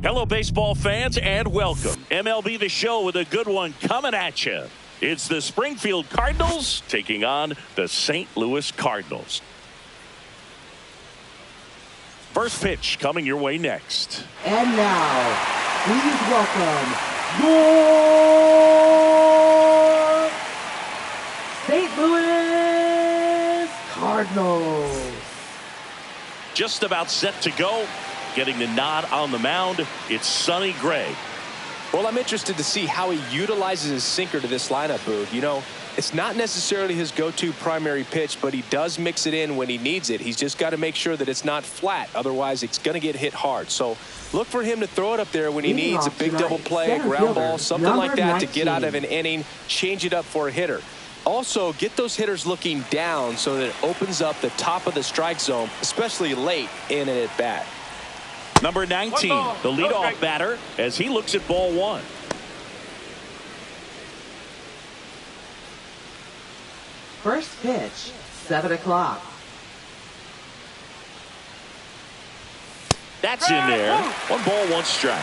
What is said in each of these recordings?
Hello, baseball fans, and welcome. MLB The Show with a good one coming at you. It's the Springfield Cardinals taking on the St. Louis Cardinals. First pitch coming your way next. And now, please welcome your St. Louis Cardinals. Just about set to go. Getting the nod on the mound, it's Sonny Gray. Well, I'm interested to see how he utilizes his sinker to this lineup, Boog. You know, it's not necessarily his go-to primary pitch, but he does mix it in when he needs it. He's just got to make sure that it's not flat. Otherwise, it's going to get hit hard. So look for him to throw it up there when he needs a big double play, ground ball, something like that to get out of an inning, change it up for a hitter. Also, get those hitters looking down so that it opens up the top of the strike zone, especially late in an at-bat. Number 19, the leadoff batter, as he looks at ball one. First pitch, 7 o'clock. That's in there. 1 ball, 1 strike.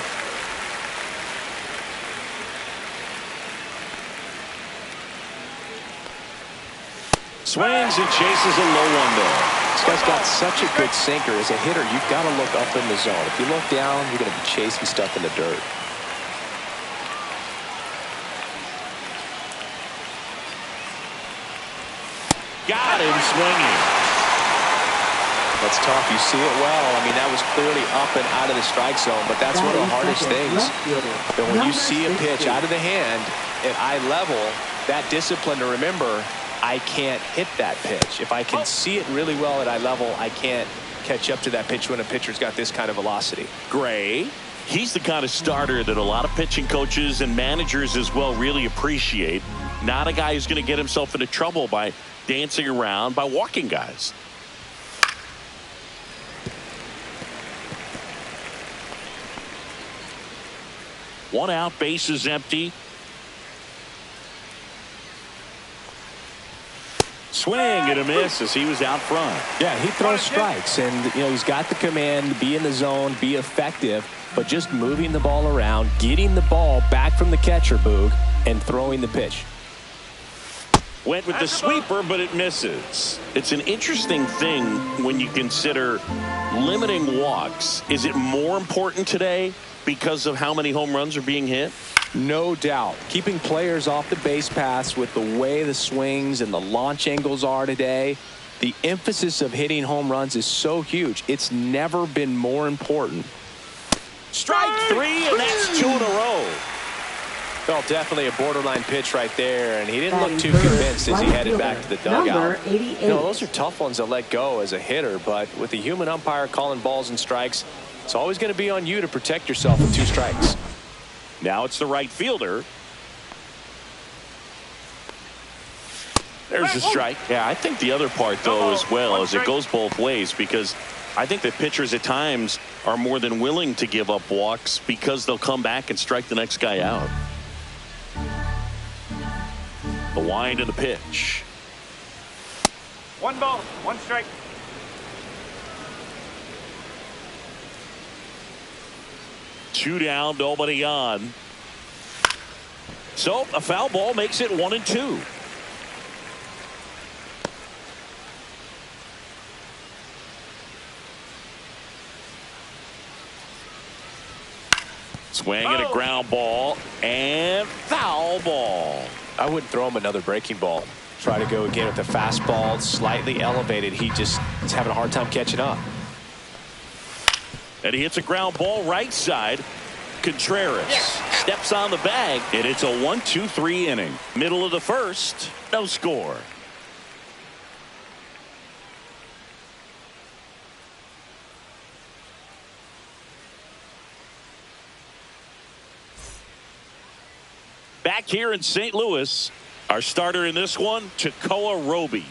Swings and chases a low one there. This guy's got such a good sinker. As a hitter, you've got to look up in the zone. If you look down, you're going to be chasing stuff in the dirt. Got him swinging. That's tough. You see it well. I mean, that was clearly up and out of the strike zone, but that's one of the hardest things. That when you see a pitch out of the hand at eye level, that discipline to remember, I can't hit that pitch. If I can see it really well at eye level, I can't catch up to that pitch when a pitcher's got this kind of velocity. Gray, he's the kind of starter that a lot of pitching coaches and managers as well really appreciate. Not a guy who's going to get himself into trouble by dancing around, by walking guys. One out, base is empty. Swing and a miss as he was out front. Yeah, he throws strikes, and you know he's got the command to be in the zone, be effective, but just moving the ball around, getting the ball back from the catcher, Boog, and throwing the pitch. Went with the sweeper, but it misses. It's an interesting thing when you consider limiting walks. Is it more important today because of how many home runs are being hit? No doubt. Keeping players off the base paths with the way the swings and the launch angles are today, the emphasis of hitting home runs is so huge. It's never been more important. Strike 3, and that's 2 in a row. Well, definitely a borderline pitch right there, and he didn't look too convinced as he headed back to the dugout. You know, those are tough ones to let go as a hitter, but with the human umpire calling balls and strikes, it's always going to be on you to protect yourself with 2 strikes. Now it's the right fielder. There's a strike. Yeah, I think the other part, though, as well, is it goes both ways, because I think that pitchers at times are more than willing to give up walks because they'll come back and strike the next guy out. The wind of the pitch. 1 ball, 1 strike. Two down, nobody on. So a foul ball makes it 1-2. Swing and a ground ball and foul ball. I wouldn't throw him another breaking ball. Try to go again with the fastball, slightly elevated. He just is having a hard time catching up. And he hits a ground ball right side. Contreras steps on the bag, and it's a 1-2-3 inning. Middle of the first, no score. Back here in St. Louis, our starter in this one, Tekoa Roby.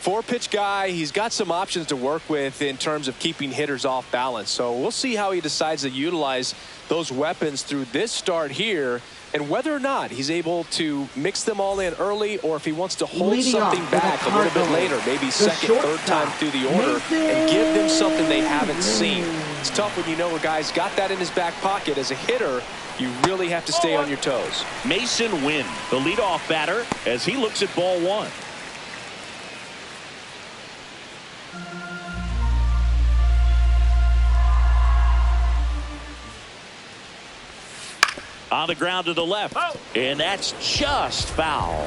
4-pitch guy, he's got some options to work with in terms of keeping hitters off balance. So we'll see how he decides to utilize those weapons through this start here, and whether or not he's able to mix them all in early, or if he wants to hold something back a little bit later, maybe second, third time through the order, and give them something they haven't seen. It's tough when you know a guy's got that in his back pocket. As a hitter, you really have to stay on your toes. Mason Wynn, the leadoff batter, as he looks at ball one. On the ground to the left, and that's just foul.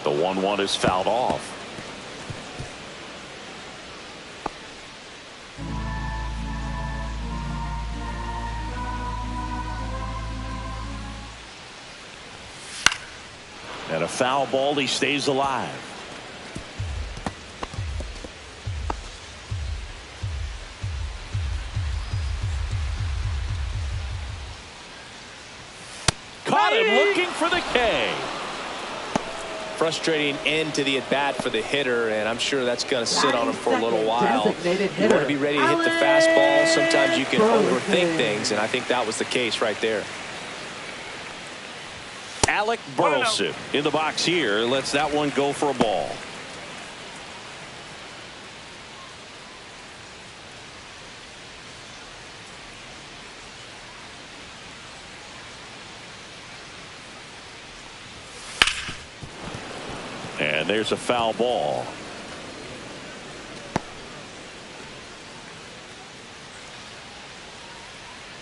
The 1-1 is fouled off. And a foul ball, he stays alive. Caught him looking for the K. Frustrating end to the at-bat for the hitter, and I'm sure that's going to sit on him for a little while. You want to be ready to hit the fastball. Sometimes you can overthink things, and I think that was the case right there. Alec Burleson in the box here lets that one go for a ball. And there's a foul ball.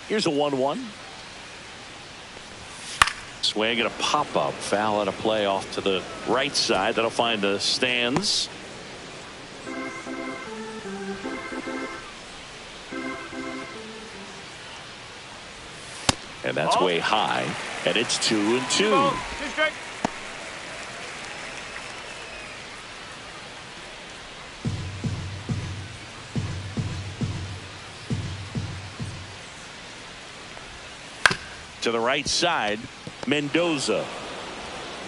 Here's a 1-1. Swing and a pop-up foul and a play off to the right side. That'll find the stands. And that's way high. And it's 2-2. To the right side, Mendoza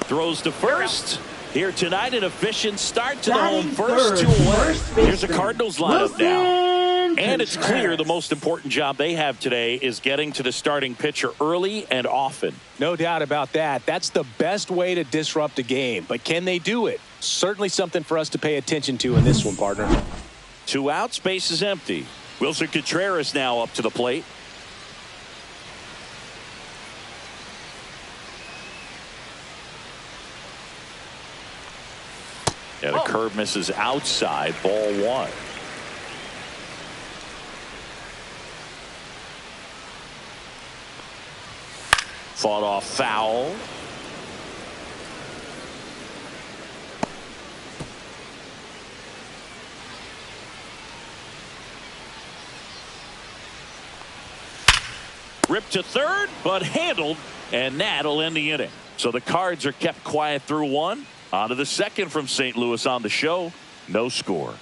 throws to first. Here tonight, an efficient start to the home first, 2-1. Here's the Cardinals lineup now. And it's clear the most important job they have today is getting to the starting pitcher early and often. No doubt about that. That's the best way to disrupt a game. But can they do it? Certainly something for us to pay attention to in this one, partner. 2 outs, base is empty. Wilson Contreras now up to the plate. And a curve misses outside, ball 1. Fought off foul. Ripped to third, but handled, and that'll end the inning. So the Cards are kept quiet through 1. On to the second from St. Louis on the show. No score.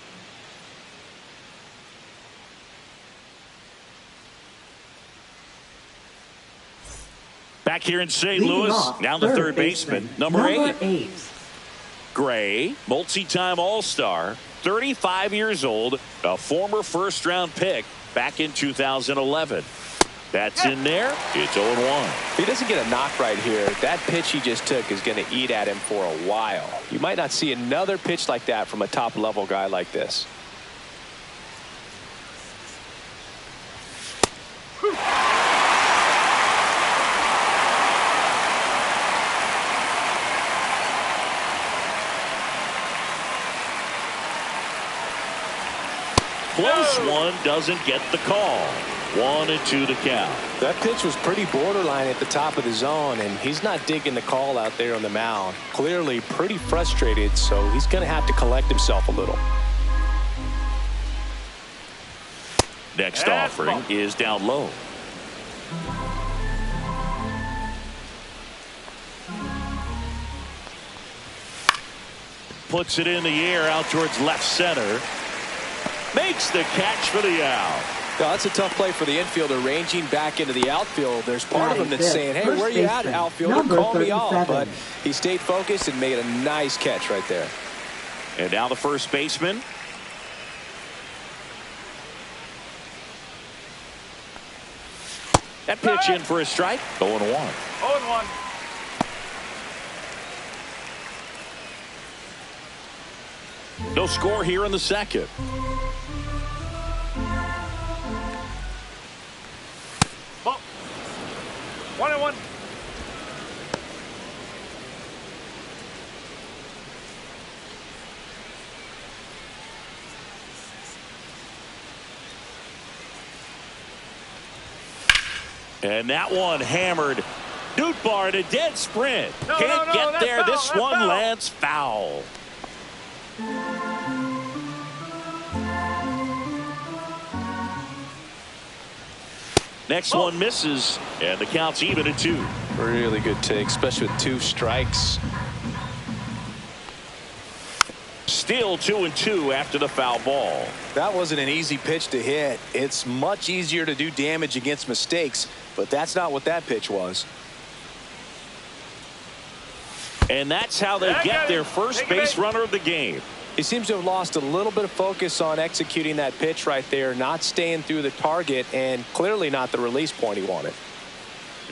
Back here in St. Louis, now the third baseman, number 8. Gray, multi-time All-Star, 35 years old, a former first-round pick back in 2011. That's in there. It's 0-1. He doesn't get a knock right here. That pitch he just took is going to eat at him for a while. You might not see another pitch like that from a top-level guy like this. Close one, doesn't get the call. 1-2 to count. That pitch was pretty borderline at the top of the zone, and he's not digging the call out there on the mound. Clearly pretty frustrated, so he's going to have to collect himself a little. Next offering is down low. Puts it in the air out towards left center. makes the catch for the out. Now, that's a tough play for the infielder, ranging back into the outfield. There's part of him that's saying, hey, where you at, outfielder? Call me off. But he stayed focused and made a nice catch right there. And now the first baseman. That pitch in for a strike. 0-1. 0-1. No score here in the second. Ball. 1-1. And that one hammered. Nootbaar in a dead sprint. Can't get there. This one lands foul. Next one misses, and the count's even at 2. Really good take, especially with 2 strikes. Still 2-2 after the foul ball. That wasn't an easy pitch to hit. It's much easier to do damage against mistakes, but that's not what that pitch was. And that's how they get their first base runner of the game. He seems to have lost a little bit of focus on executing that pitch right there, not staying through the target, and clearly not the release point he wanted.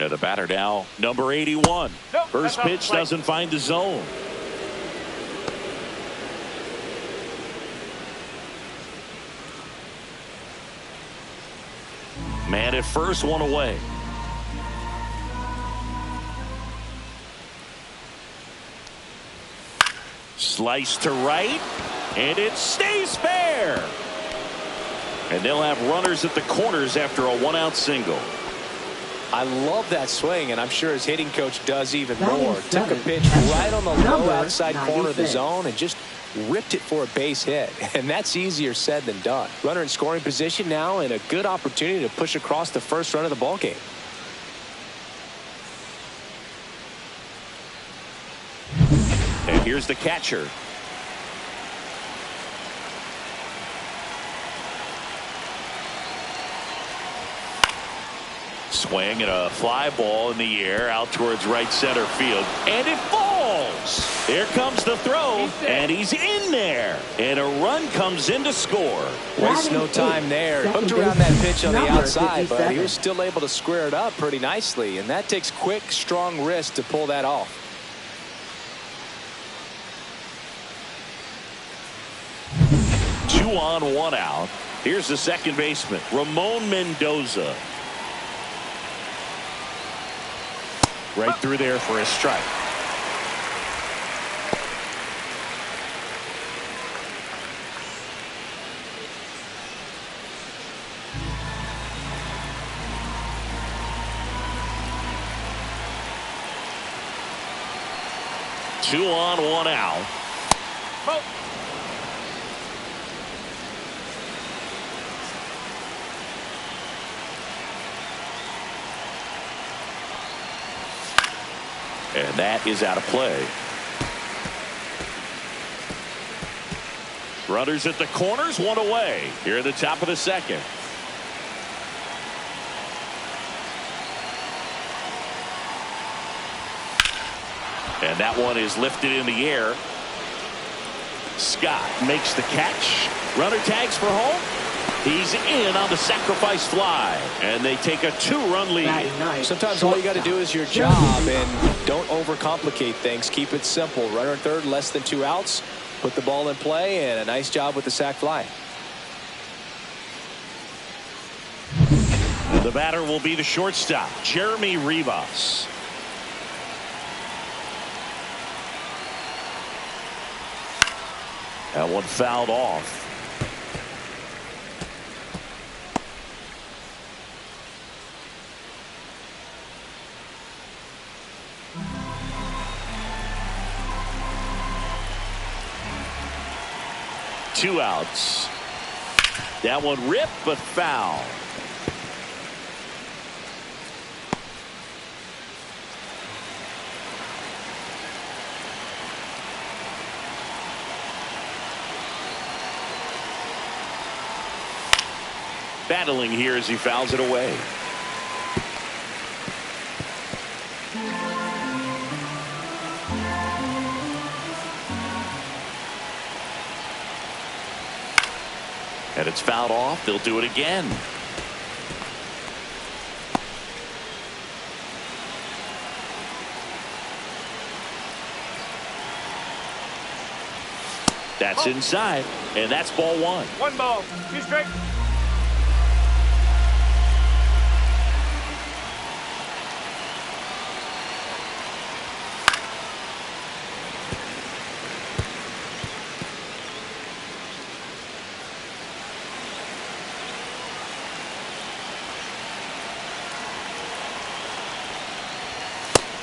And the batter now, number 81. Nope, First pitch doesn't find the zone. Man at first, one away. Slice to right, and it stays fair. And they'll have runners at the corners after a 1-out single. I love that swing, and I'm sure his hitting coach does even more. Took a pitch right on the low outside corner of the zone and just ripped it for a base hit. And that's easier said than done. Runner in scoring position now, and a good opportunity to push across the first run of the ball game. And here's the catcher. Swing and a fly ball in the air out towards right center field, and it falls. There comes the throw, and he's in there, and a run comes in to score. Waste no time there. Hooked around that pitch on the outside, but he was still able to square it up pretty nicely, and that takes quick, strong wrist to pull that off. Two on, 1 out. Here's the second baseman, Ramon Mendoza. Right through there for a strike. Two on, 1 out. Ball. And that is out of play. Runners at the corners, 1 away. Here at the top of the second. And that one is lifted in the air. Scott makes the catch. Runner tags for home. He's in on the sacrifice fly, and they take a 2-run lead. Sometimes all you got to do is your job, and don't overcomplicate things. Keep it simple. Runner at third, less than 2 outs. Put the ball in play, and a nice job with the sac fly. The batter will be the shortstop, Jeremy Rivas. That one fouled off. Two outs. That one ripped but foul. Battling here as he fouls it away. And it's fouled off. They'll do it again. That's inside, and that's ball one. One ball. Two strikes.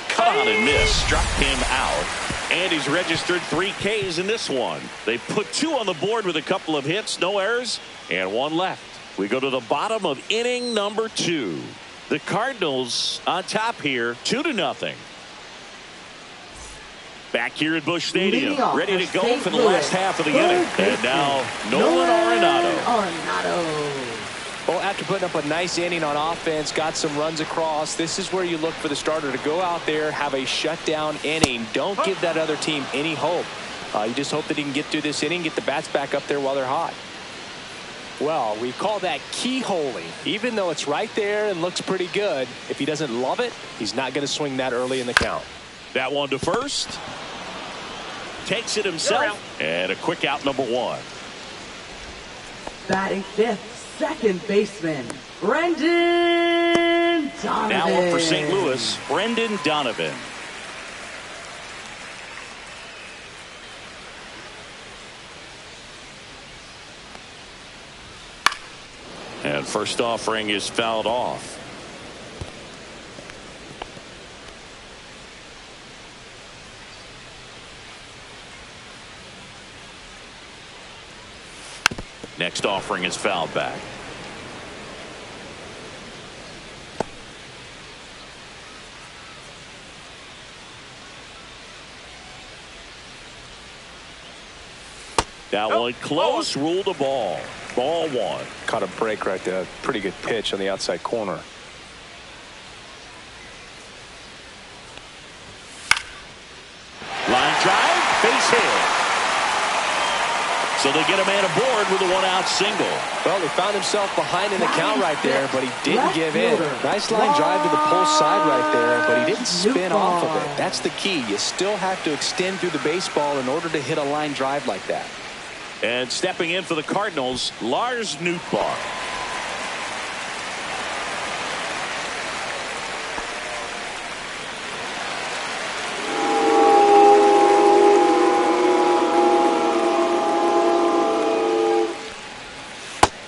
Caught and missed. Struck him out. And he's registered 3 Ks in this one. They put 2 on the board with a couple of hits, no errors, and 1 left. We go to the bottom of inning number 2. The Cardinals on top here, 2-0. Back here at Busch Stadium, ready to go for the last half of the inning. And now Nolan Arenado. Well, after putting up a nice inning on offense, got some runs across, this is where you look for the starter to go out there, have a shutdown inning. Don't give that other team any hope. You just hope that he can get through this inning, get the bats back up there while they're hot. Well, we call that keyholing. Even though it's right there and looks pretty good, if he doesn't love it, he's not going to swing that early in the count. That one to first. Takes it himself. And a quick out, number 1. Batting fifth, second baseman, Brendan Donovan. Now up for St. Louis, Brendan Donovan. And first offering is fouled off. Next offering is fouled back. That one close, ruled a ball. Ball 1. Caught a break right there. Pretty good pitch on the outside corner. Line drive, base hit. So they get a man aboard with a 1-out single. Well, he found himself behind in the count right there, but he didn't give in. Nice line drive to the pole side right there, but he didn't spin off of it. That's the key. You still have to extend through the baseball in order to hit a line drive like that. And stepping in for the Cardinals, Lars Nootbaar.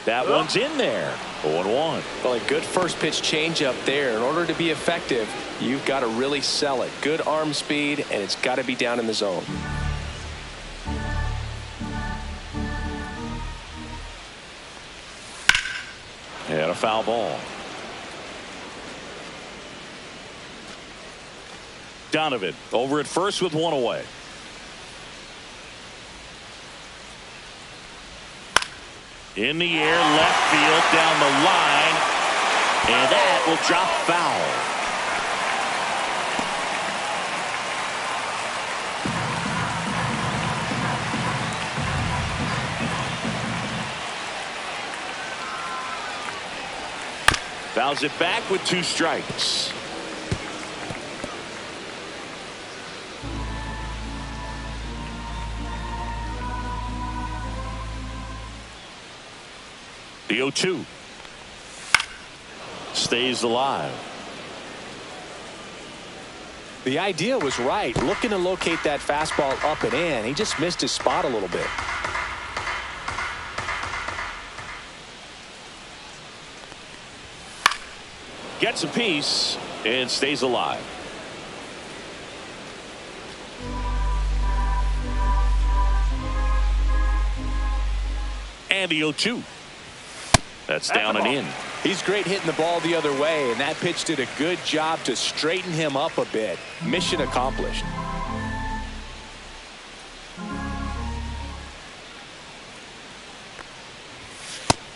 That one's in there. 0-1. Well, a good first pitch changeup there. In order to be effective, you've got to really sell it. Good arm speed, and it's got to be down in the zone. And a foul ball. Donovan over at first with 1 away. In the air, left field, down the line, and that will drop foul. Fouls it back with 2 strikes. The 0-2 stays alive. The idea was right. Looking to locate that fastball up and in. He just missed his spot a little bit. Gets a piece and stays alive. And the 0-2. That's down and in. He's great hitting the ball the other way, and that pitch did a good job to straighten him up a bit. Mission accomplished.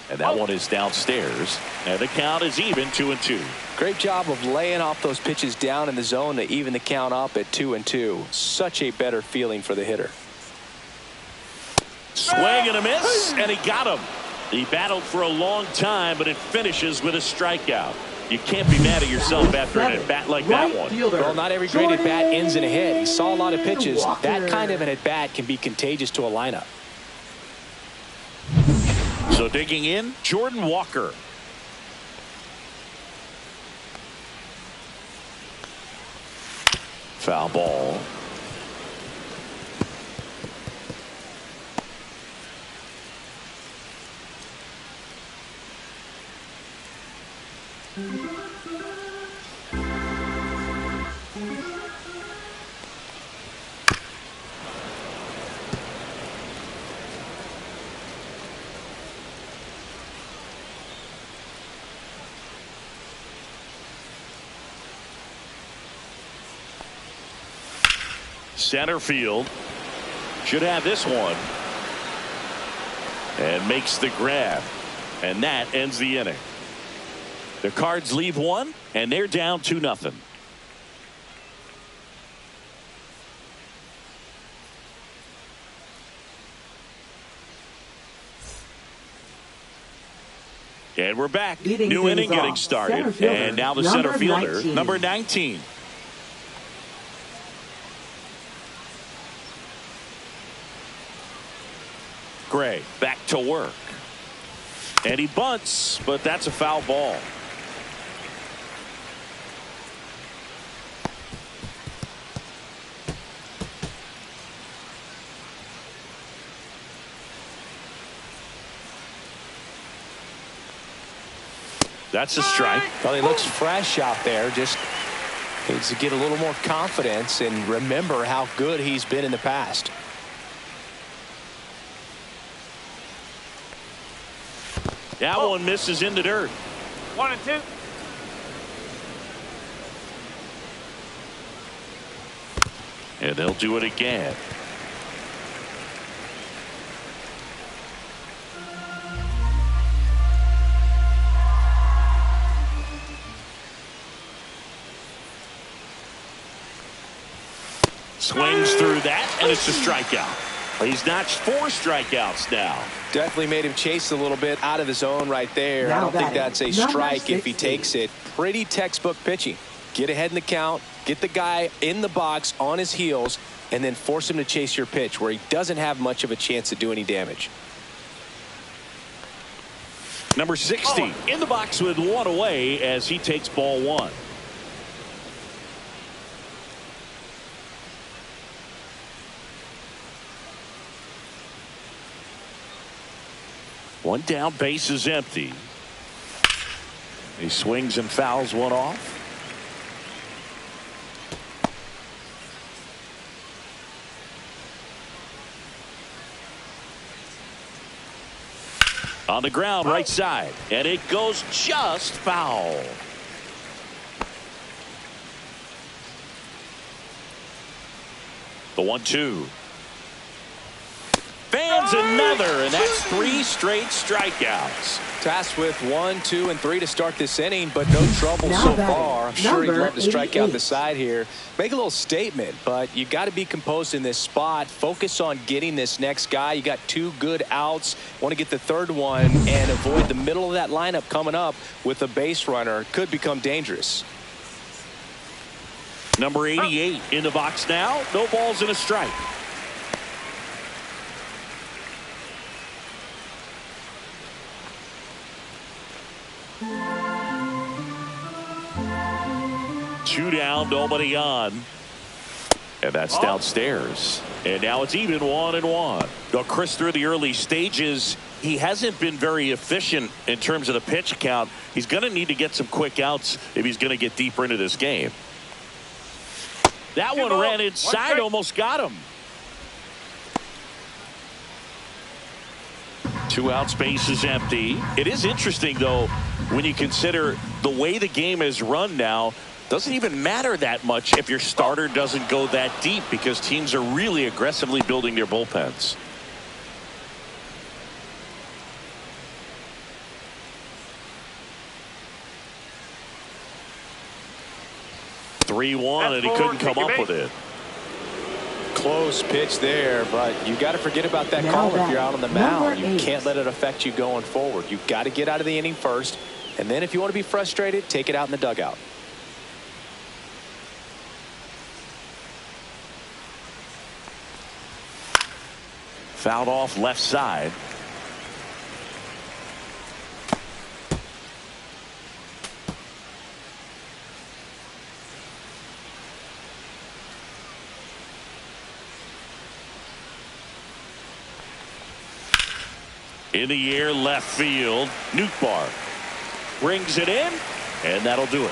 And that one is downstairs. And the count is even 2-2. Great job of laying off those pitches down in the zone to even the count up at 2-2. Such a better feeling for the hitter. Swing and a miss, and he got him. He battled for a long time, but it finishes with a strikeout. You can't be mad at yourself after an at-bat like that one. Well, not every great at-bat ends in a hit. He saw a lot of pitches. That kind of an at-bat can be contagious to a lineup. So digging in, Jordan Walker. Foul ball. Center field should have this one, and makes the grab, and that ends the inning. The Cards leave one, and they're down 2-0. And we're back. New inning getting started, and now the center fielder, number 19. Gray back to work, and he bunts, but that's a foul ball. That's a strike. Well, he looks fresh out there. Just needs to get a little more confidence and remember how good he's been in the past. That one misses in the dirt. 1-2. And they'll do it again. Swings through that, and it's a strikeout. He's notched 4 strikeouts now. Definitely made him chase a little bit out of his zone right there. I don't think that's a strike if he takes it. Pretty textbook pitching. Get ahead in the count, get the guy in the box on his heels, and then force him to chase your pitch where he doesn't have much of a chance to do any damage. Number 60 in the box with 1 away as he takes ball 1. One down, base is empty. He swings and fouls one off. On the ground, right side, and it goes just foul. The 1-2. Fans another, and that's 3 straight strikeouts. Tasked with 1, 2, and 3 to start this inning, but no trouble so far. I'm sure he'd love to strike out the side here. Make a little statement, but you got to be composed in this spot. Focus on getting this next guy. You got 2 good outs. Want to get the 3rd one and avoid the middle of that lineup coming up with a base runner. Could become dangerous. Number 88 in the box now. No balls and a strike. Two down, nobody on. And that's downstairs. And now it's even 1-1. Now, Chris, through the early stages, he hasn't been very efficient in terms of the pitch count. He's going to need to get some quick outs if he's going to get deeper into this game. That one ran inside, almost got him. 2 outs, base is empty. It is interesting, though, when you consider the way the game is run now. Doesn't even matter that much if your starter doesn't go that deep because teams are really aggressively building their bullpens. 3-1, and he couldn't come up with it. Close pitch there, but you got to forget about that call if you're out on the mound. You can't let it affect you going forward. You've got to get out of the inning first, and then if you want to be frustrated, take it out in the dugout. Fouled off left side. In the air, left field. Newtbar brings it in, and that'll do it.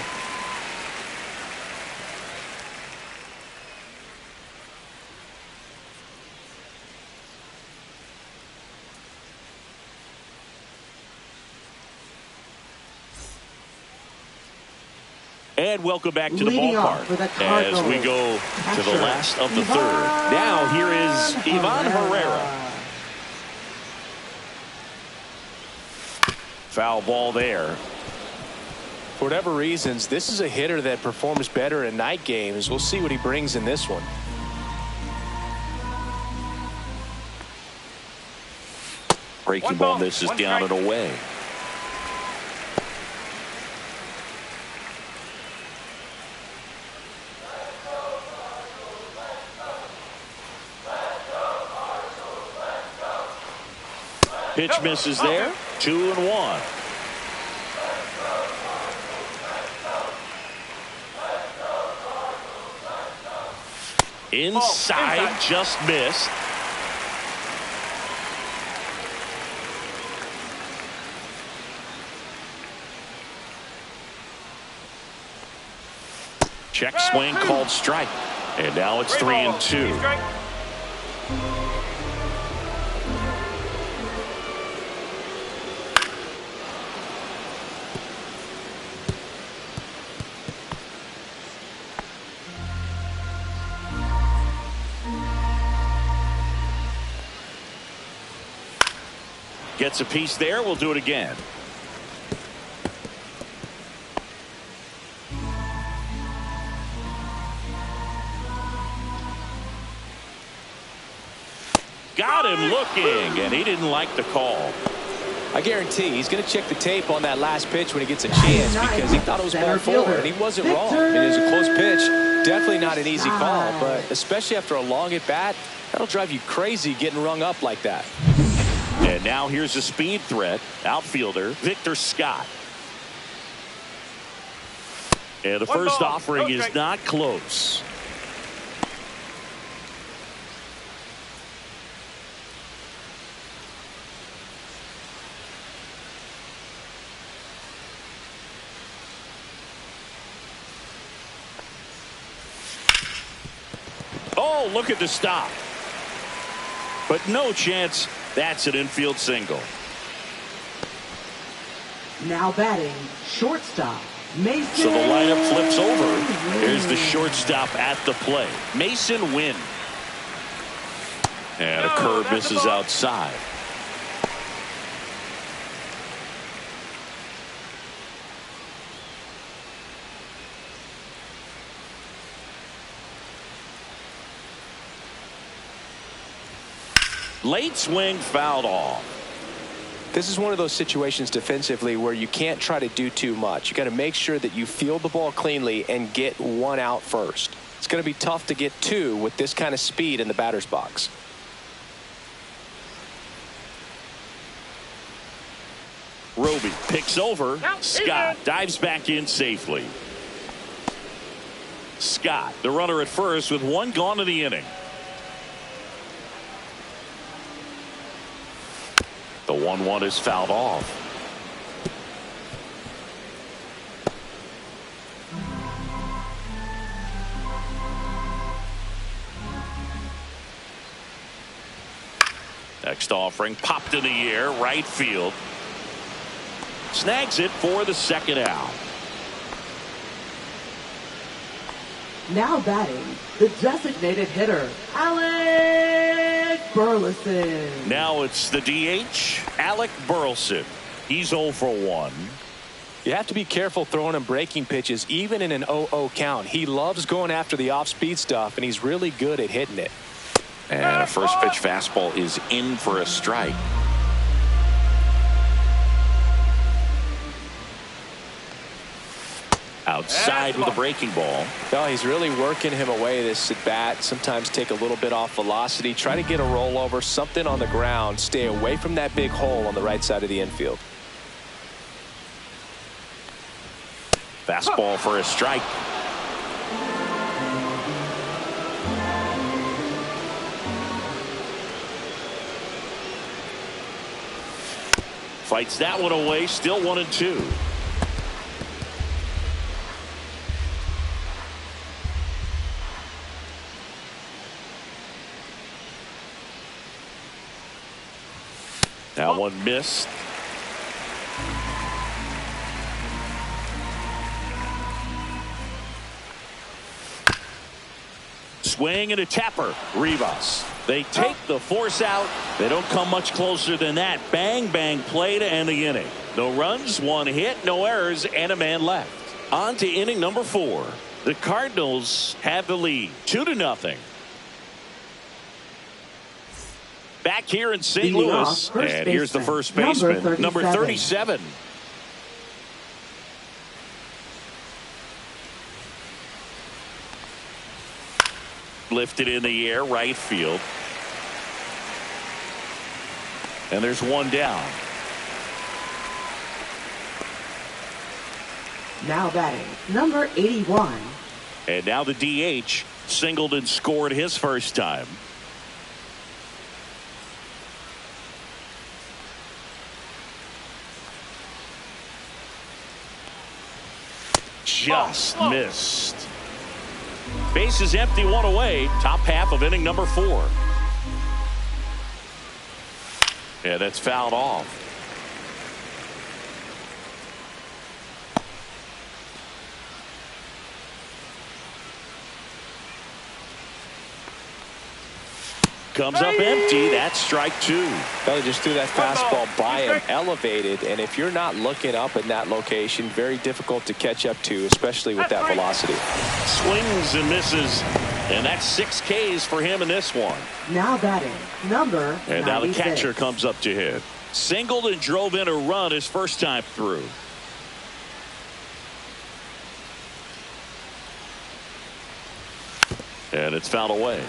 And welcome back to the ballpark as we go to the last of the third. Now here is Ivan Herrera. Foul ball there. For whatever reasons, this is a hitter that performs better in night games. We'll see what he brings in this one. Breaking ball misses down and away. Pitch misses there. 2-1. Inside, just missed. Check swing called strike. And now it's 3-2. Gets a piece there. We'll do it again. Got him looking, and he didn't like the call. I guarantee he's going to check the tape on that last pitch when he gets a chance because he thought it was ball four, and he wasn't wrong. I mean, it was a close pitch. Definitely not an easy call, but especially after a long at-bat, that'll drive you crazy getting rung up like that. And now here's a speed threat. Outfielder Victor Scott. And the first offering is not close. Oh, look at the stop. But no chance. That's an infield single. Now batting, shortstop, Mason. So the lineup flips over. Here's the shortstop at the plate. Mason Wynn. And a curve misses outside. Late swing fouled off. This is one of those situations defensively where you can't try to do too much. You got to make sure that you field the ball cleanly and get one out first. It's going to be tough to get two with this kind of speed in the batter's box. Roby picks over. Scott dives back in safely. Scott, the runner at first with one gone in the inning. The 1-1 is fouled off. Next offering popped in the air, right field. Snags it for the second out. Now batting, the designated hitter, Alec Burleson. Now it's the DH, Alec Burleson. He's 0 for 1. You have to be careful throwing him breaking pitches, even in an 0-0 count. He loves going after the off-speed stuff, and he's really good at hitting it. And a first pitch fastball is in for a strike. Outside with a breaking ball. No, he's really working him away this at bat. Sometimes take a little bit off velocity. Try to get a rollover, something on the ground. Stay away from that big hole on the right side of the infield. Fastball for a strike. Fights that one away. Still 1-2. That one missed. Swing and a tapper. Rivas. They take the force out. They don't come much closer than that. Bang, bang play to end the inning. No runs, one hit, no errors, and a man left. On to inning number 4. The Cardinals have the lead, 2-0. Back here in St. Louis. And here's the first baseman, number 37. Lifted in the air, right field. And there's one down. Now batting, number 81. And now the DH singled and scored his first time. Just missed. Base is empty, one away. Top half of inning number 4. Yeah, that's fouled off. Comes up empty. That's strike 2. Well, just threw that fastball by him, elevated, and if you're not looking up in that location, very difficult to catch up to, especially with that velocity. Swings and misses, and that's 6 Ks for him in this one. Now batting, number 96. And now the catcher comes up to hit. Singled and drove in a run his first time through. And it's fouled away.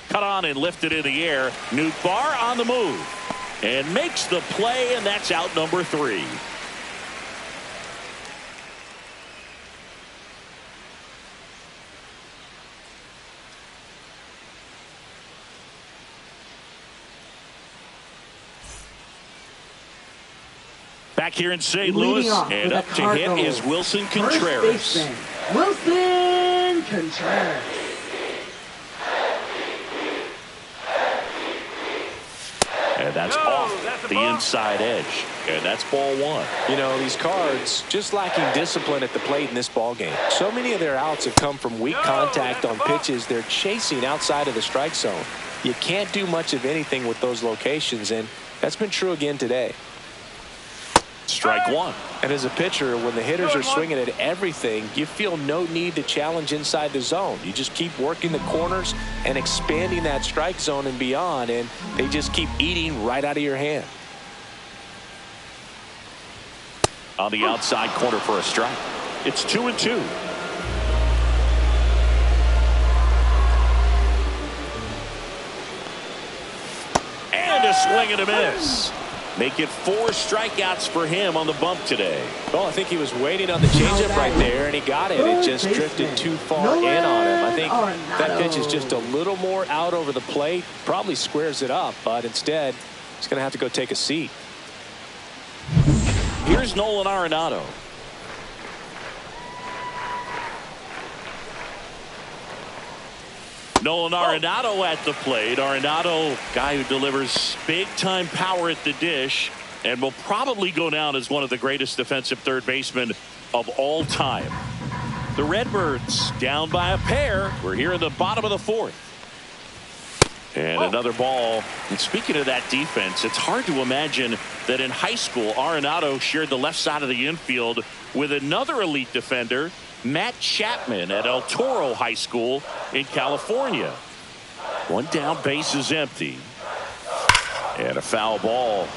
Cut on and lifted in the air. Nootbaar on the move and makes the play, and that's out number 3. Back here in St. Louis, and up to hit is Wilson Contreras. Wilson Contreras. And that's off the inside edge. And that's ball 1. You know, these Cards just lacking discipline at the plate in this ball game. So many of their outs have come from weak contact on pitches they're chasing outside of the strike zone. You can't do much of anything with those locations, and that's been true again today. Strike 1. And as a pitcher, when the hitters are swinging at everything, you feel no need to challenge inside the zone. You just keep working the corners and expanding that strike zone and beyond, and they just keep eating right out of your hand. On the outside corner for a strike. It's 2-2. And a swing and a miss. Make it 4 strikeouts for him on the bump today. Well, I think he was waiting on the changeup right there, and he got it. It just drifted too far in on him. I think that pitch is just a little more out over the plate. Probably squares it up, but instead, he's going to have to go take a seat. Here's Nolan Arenado. Nolan Arenado at the plate. Arenado, guy who delivers big-time power at the dish and will probably go down as one of the greatest defensive third basemen of all time. The Redbirds down by a pair. We're here in the bottom of the fourth. And another ball. And speaking of that defense, it's hard to imagine that in high school, Arenado shared the left side of the infield with another elite defender, Matt Chapman, at El Toro High School in California. One down, base is empty. And a foul ball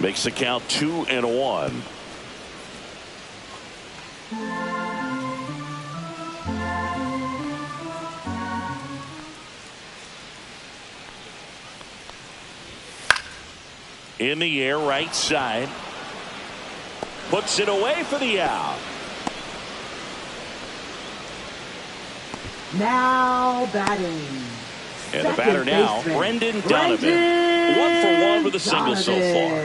makes the count 2-1. In the air, right side. Puts it away for the out. Now batting. And the batter now, Brendan Donovan. 1-for-1 with a single so far.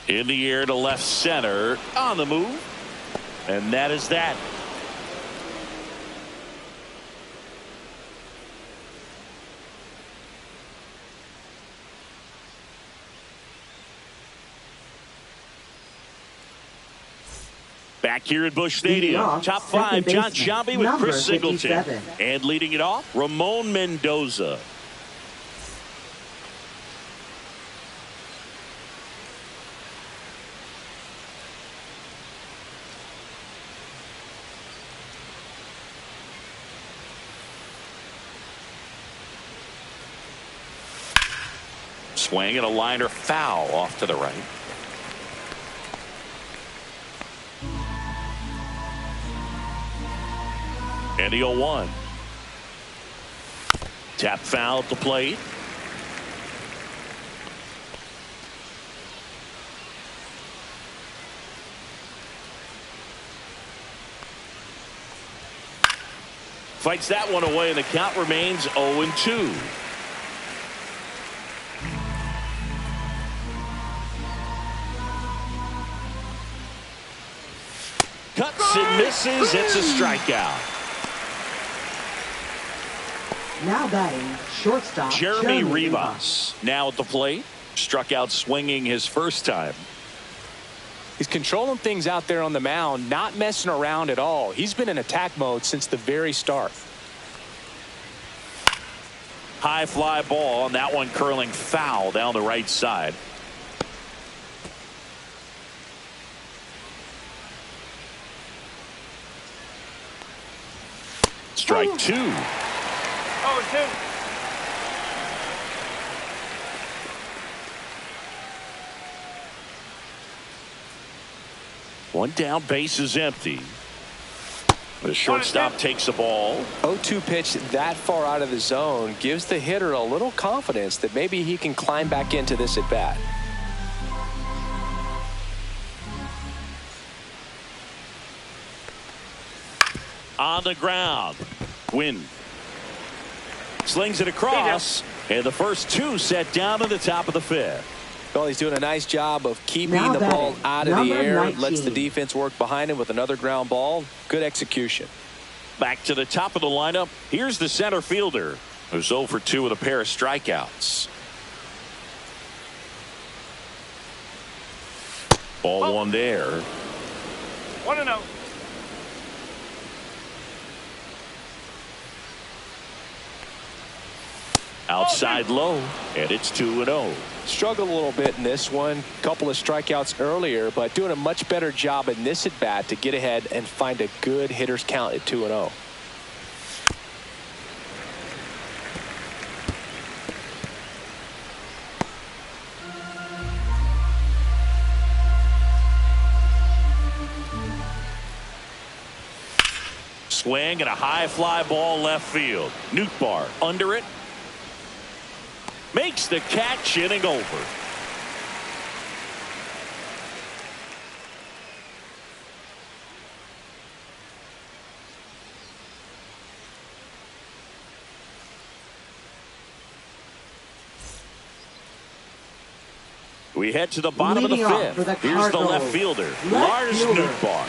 In the air to left center. On the move. And that is that. Back here at Busch Stadium, top five, John Sciambi with Chris Singleton. 57. And leading it off, Ramon Mendoza. Swing and a liner foul off to the right. And the 0-1. Tap foul at the plate. Fights that one away, and the count remains 0-2. Cuts and misses. It's a strikeout. Now batting, shortstop Jeremy Rivas. Now at the plate. Struck out swinging his first time. He's controlling things out there on the mound, not messing around at all. He's been in attack mode since the very start. High fly ball, and that one curling foul down the right side. Strike two. 0-2. One down, base is empty. The shortstop takes the ball. 0-2 pitch that far out of the zone gives the hitter a little confidence that maybe he can climb back into this at bat. On the ground. Win. Slings it across, and the first two set down to the top of the fifth. Well, he's doing a nice job of keeping the ball out of the air. 19. Lets the defense work behind him with another ground ball. Good execution. Back to the top of the lineup. Here's the center fielder, who's 0 for 2 with a pair of strikeouts. Ball one there. 1-0. Outside low, and it's 2-0. Struggled a little bit in this one. Couple of strikeouts earlier, but doing a much better job in this at bat to get ahead and find a good hitter's count at 2-0. Swing and a high fly ball left field. Nootbaar under it. Makes the catch, inning over. We head to the bottom of the fifth. Here's the left fielder, Lars Nootbaar.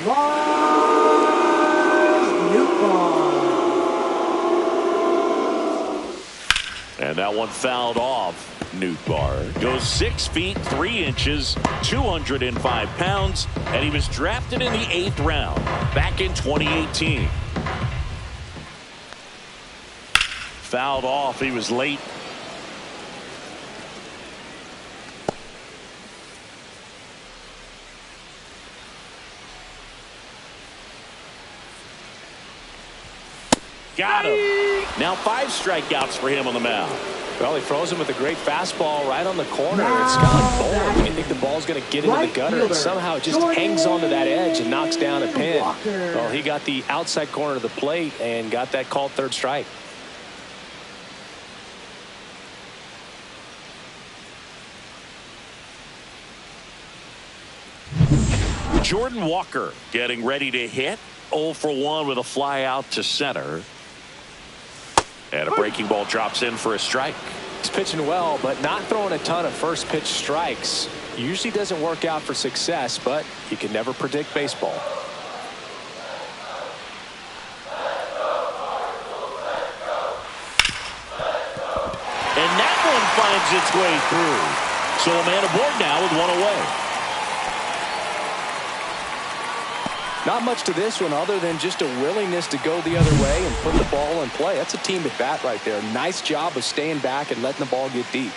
And And that one fouled off. Newtbar goes 6 feet 3 inches, 205 pounds, and he was drafted in the 8th round back in 2018. Fouled off. He was late. Got him. Now 5 strikeouts for him on the mound. Well, he throws him with a great fastball right on the corner. It's Scott Boland. You think the ball's going to get into the gutter, and somehow it just hangs onto that edge and knocks down a pin. Well, he got the outside corner of the plate and got that called third strike. Jordan Walker getting ready to hit. 0 for 1 with a fly out to center. And a breaking ball drops in for a strike. He's pitching well, but not throwing a ton of first pitch strikes. Usually doesn't work out for success, but you can never predict baseball. And that one finds its way through. So a man aboard now with 1 away. Not much to this one other than just a willingness to go the other way and put the ball in play. That's a team at bat right there. Nice job of staying back and letting the ball get deep.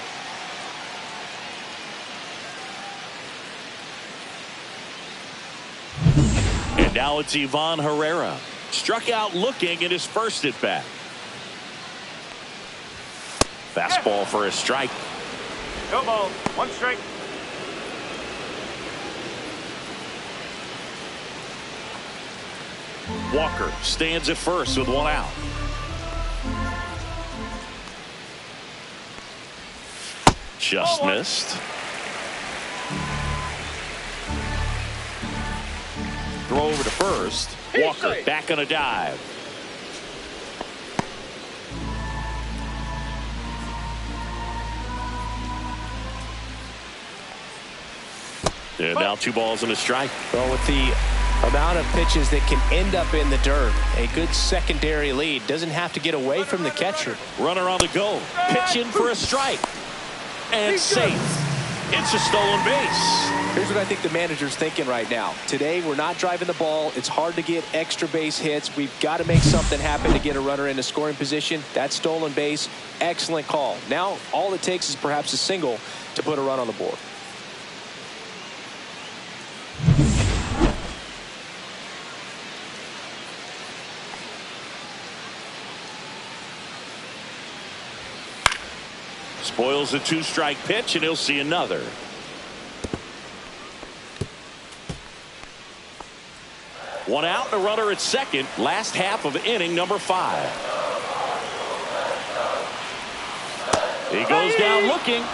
And now it's Ivan Herrera. Struck out looking at his first at bat. Fastball for a strike. No ball. 1 strike. Walker stands at first with 1 out. Just missed. Throw over to first. Walker back on a dive. And now 2 balls and a strike. Well, with the amount of pitches that can end up in the dirt, a good secondary lead. Doesn't have to get away from the catcher. Runner on the go. Pitch in for a strike. And safe. It's a stolen base. Here's what I think the manager's thinking right now. Today, we're not driving the ball. It's hard to get extra base hits. We've got to make something happen to get a runner into scoring position. That stolen base, excellent call. Now, all it takes is perhaps a single to put a run on the board. Spoils a 2-strike pitch, and he'll see another. One out, a runner at second. Last half of inning number 5. He goes down looking.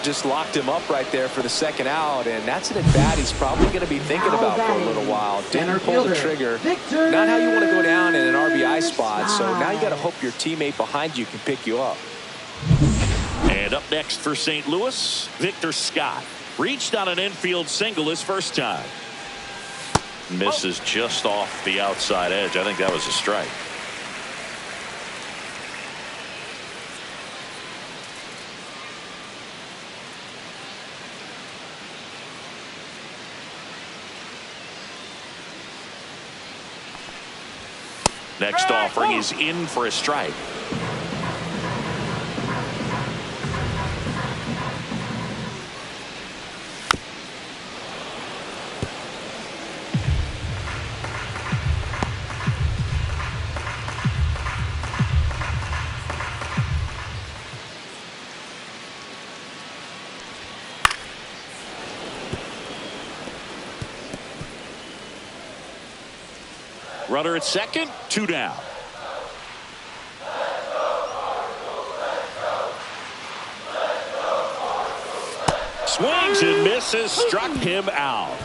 Just locked him up right there for the second out, and that's an at-bat he's probably going to be thinking about for a little while. Didn't pull the trigger. Not how you want to go down in an RBI spot, so now you got to hope your teammate behind you can pick you up. And up next for St. Louis, Victor Scott. Reached on an infield single his first time. Misses just off the outside edge. I think that was a strike. Next offering is in for a strike. Runner at second, 2 down. Swings and misses, struck him out.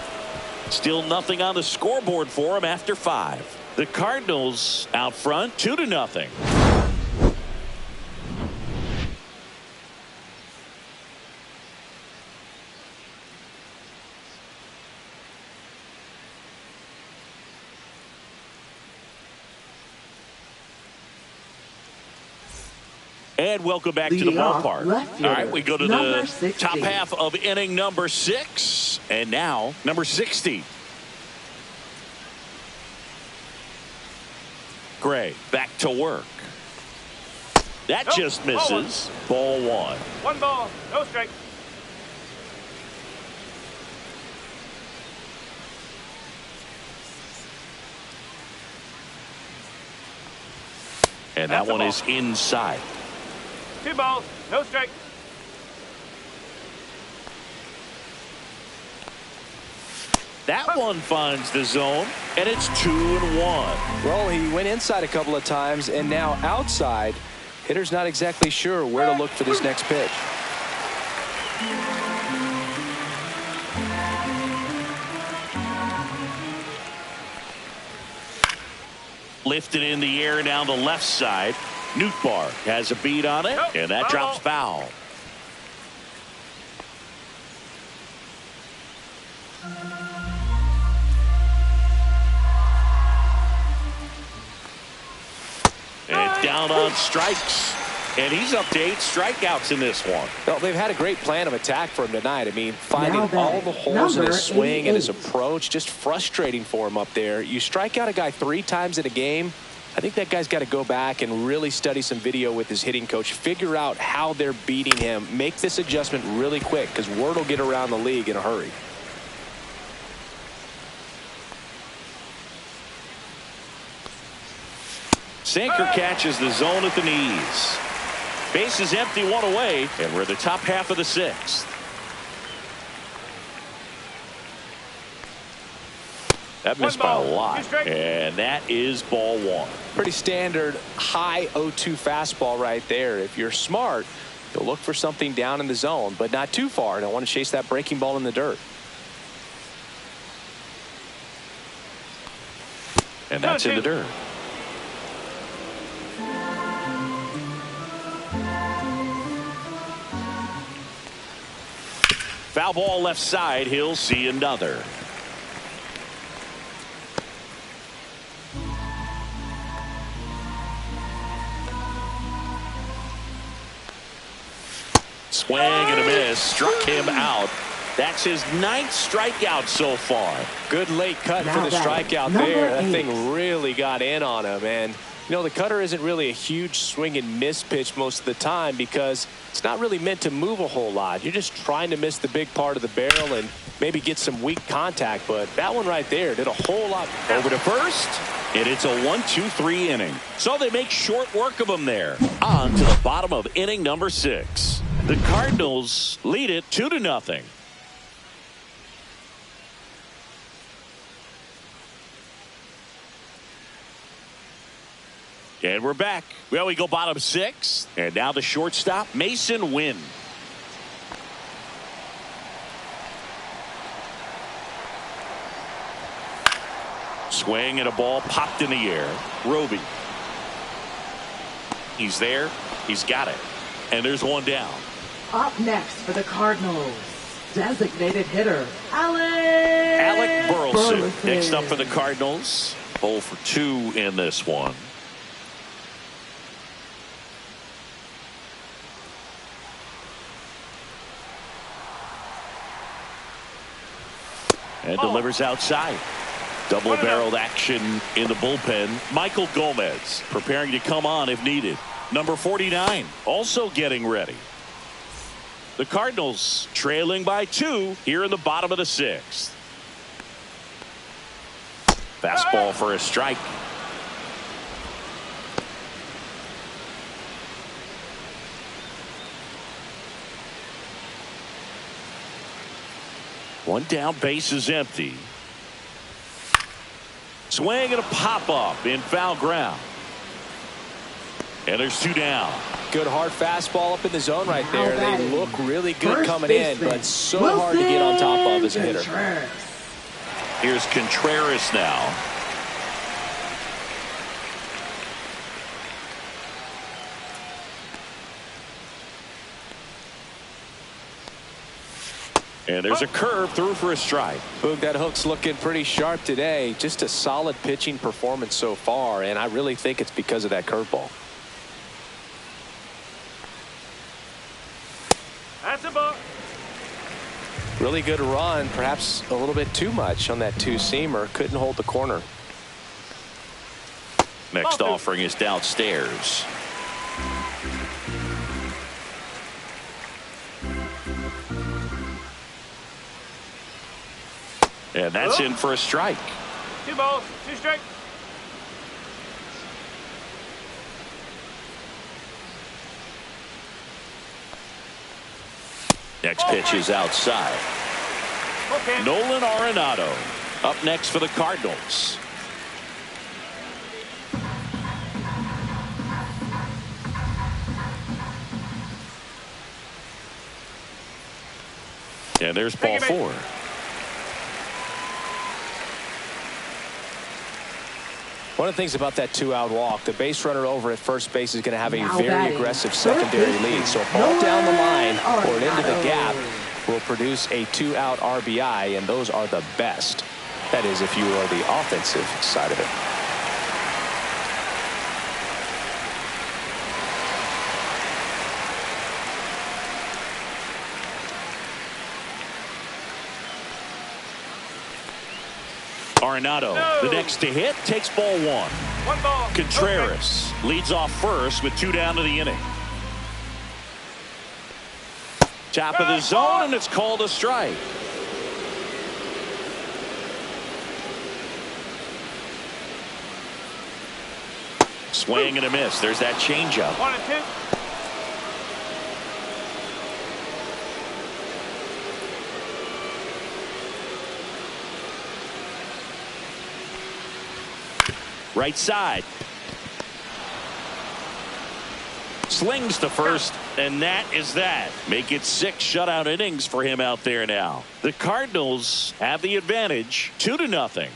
Still nothing on the scoreboard for him after 5. The Cardinals out front 2-0. And welcome back to the Leading off, ballpark. left All right, we go to number the 60. top half of inning number 6. And now, number 60. Gray back to work. That just misses. Ball 1. 1 ball, no strike. And that one is inside. 2 balls, no strike. That one finds the zone, and it's 2-1. Well, he went inside a couple of times, and now outside. Hitter's not exactly sure where to look for this next pitch. Lifted in the air down the left side. Nootbaar has a beat on it, and that drops foul. And down on strikes. And he's up to 8 strikeouts in this one. Well, they've had a great plan of attack for him tonight. I mean, finding all the holes in his swing and his approach, just frustrating for him up there. You strike out a guy 3 times in a game, I think that guy's got to go back and really study some video with his hitting coach, figure out how they're beating him, make this adjustment really quick, because word will get around the league in a hurry. Sinker catches the zone at the knees. Base is empty, 1 away, and we're in the top half of the 6th. That missed by a lot, and that is ball 1. Pretty standard high 0-2 fastball right there. If you're smart, you'll look for something down in the zone, but not too far. Don't want to chase that breaking ball in the dirt. And that's in the dirt. Foul ball left side. He'll see another. Swing and a miss. Struck him out. That's his 9th strikeout so far. Good late cut for the strikeout there. That thing really got in on him. And, you know, the cutter isn't really a huge swing and miss pitch most of the time because it's not really meant to move a whole lot. You're just trying to miss the big part of the barrel and maybe get some weak contact. But that one right there did a whole lot. Over to first, and it's a 1-2-3 inning. So they make short work of him there. On to the bottom of inning number 6. The Cardinals lead it 2-0. And we're back. Well, we go bottom 6. And now the shortstop, Mason Wynn. Swing and a ball popped in the air. Roby. He's there. He's got it. And there's one down. Up next for the Cardinals, designated hitter, Alec Burleson. Next up for the Cardinals. 0 for 2 in this one. And delivers outside. Double-barreled action in the bullpen. Michael Gomez preparing to come on if needed. Number 49 also getting ready. The Cardinals trailing by 2 here in the bottom of the 6th. Fastball for a strike. One down, base is empty. Swing and a pop-up in foul ground. And there's 2 down. Good hard fastball up in the zone right there. They look really good coming in, but so hard to get on top of as a hitter. Here's Contreras now. And there's a curve through for a strike. Boog, that hook's looking pretty sharp today. Just a solid pitching performance so far, and I really think it's because of that curveball. Really good run, perhaps a little bit too much on that two-seamer. Couldn't hold the corner. Next offering is downstairs. And that's in for a strike. 2 balls, 2 strikes. Next pitch is outside. Nolan Arenado up next for the Cardinals. And there's ball 4. One of the things about that 2-out walk, the base runner over at first base is going to have a very aggressive secondary lead. So a ball down the line or into the gap will produce a 2-out RBI, and those are the best. That is, if you are the offensive side of it. Arenado, the next to hit, takes ball 1. 1 ball. Contreras leads off first with 2 down to the inning. Top of the zone, and it's called a strike. Swing and a miss. There's that changeup. 1 and 2. Right side. Slings to first, and that is that. Make it 6 shutout innings for him out there now. The Cardinals have the advantage, 2-0.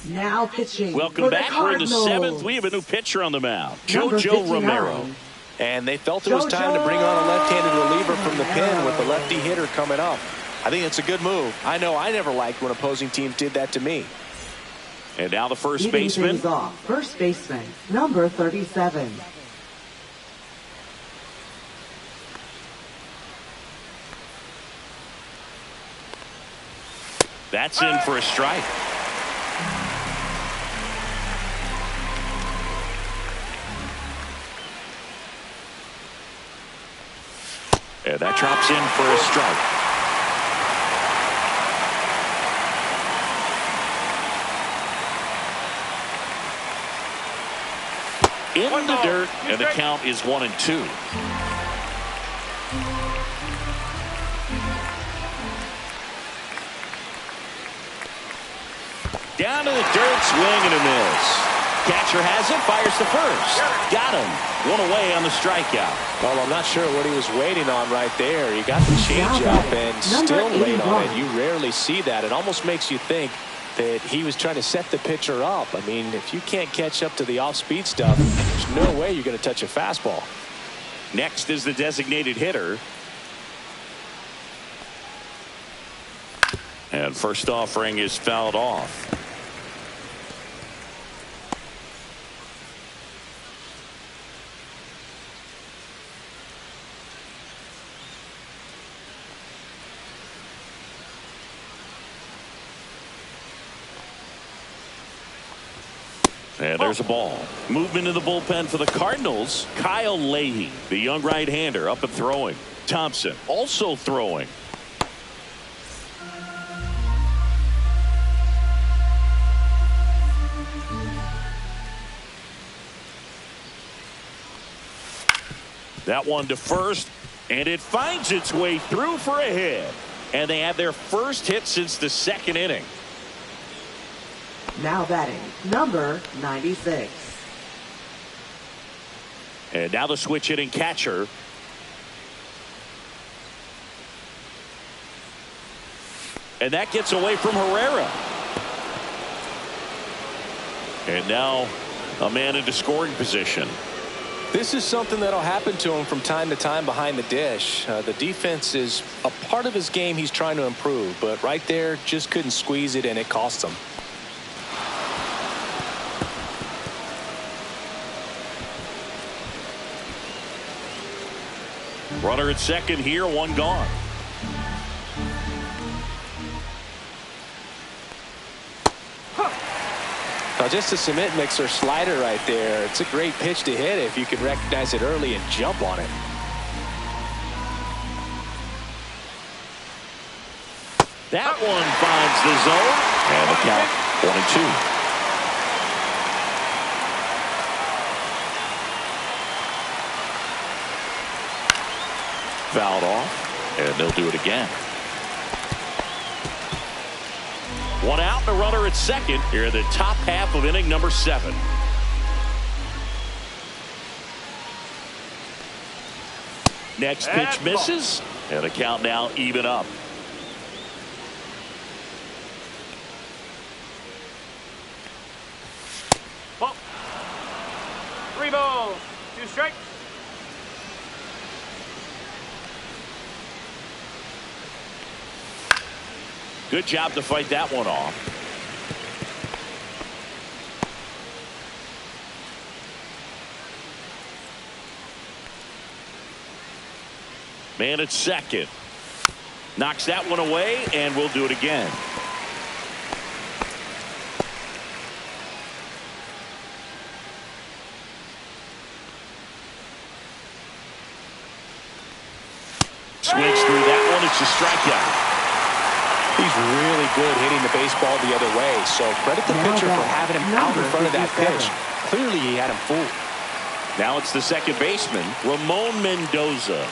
Now pitching. Welcome back. We're in the 7th. We have a new pitcher on the mound, JoJo Romero. And they felt it was time to bring on a left-handed reliever from the pen with the lefty hitter coming up. I think it's a good move. I know I never liked when opposing teams did that to me. And now the first baseman. First baseman, number 37. That's in for a strike. And that drops in for a strike. In the dirt, and the count is 1-2. Down to the dirt, swing and a miss. Catcher has it, fires to first. Got him. 1 away on the strikeout. Well, I'm not sure what he was waiting on right there. He got the changeup and still late on it. You rarely see that. It almost makes you think that he was trying to set the pitcher up. I mean, if you can't catch up to the off-speed stuff, there's no way you're going to touch a fastball. Next is the designated hitter. And first offering is fouled off. And there's a ball. Movement in the bullpen for the Cardinals. Kyle Leahy, the young right-hander, up and throwing. Thompson also throwing. That one to first, and it finds its way through for a hit. And they have their first hit since the 2nd inning. Now batting, number 96. And now the switch hitting catcher. And that gets away from Herrera. And now a man into scoring position. This is something that'll happen to him from time to time behind the dish. The defense is a part of his game he's trying to improve, but right there just couldn't squeeze it, and it cost him. Runner at second here, one gone. Now just a cement mixer slider right there. It's a great pitch to hit if you can recognize it early and jump on it. That one finds the zone. And the count 1-2. Fouled off, and they'll do it again. One out and a runner at second here in the top half of inning number 7. Next pitch misses, and the count now even up. Ball. 3 balls, 2 strikes. Good job to fight that one off. Man at second. Knocks that one away, and we'll do it again. Swings through that one. It's a strikeout. He's really good hitting the baseball the other way, so credit the pitcher for having him out in front of that pitch. Clearly he had him fooled. Now it's the second baseman, Ramon Mendoza.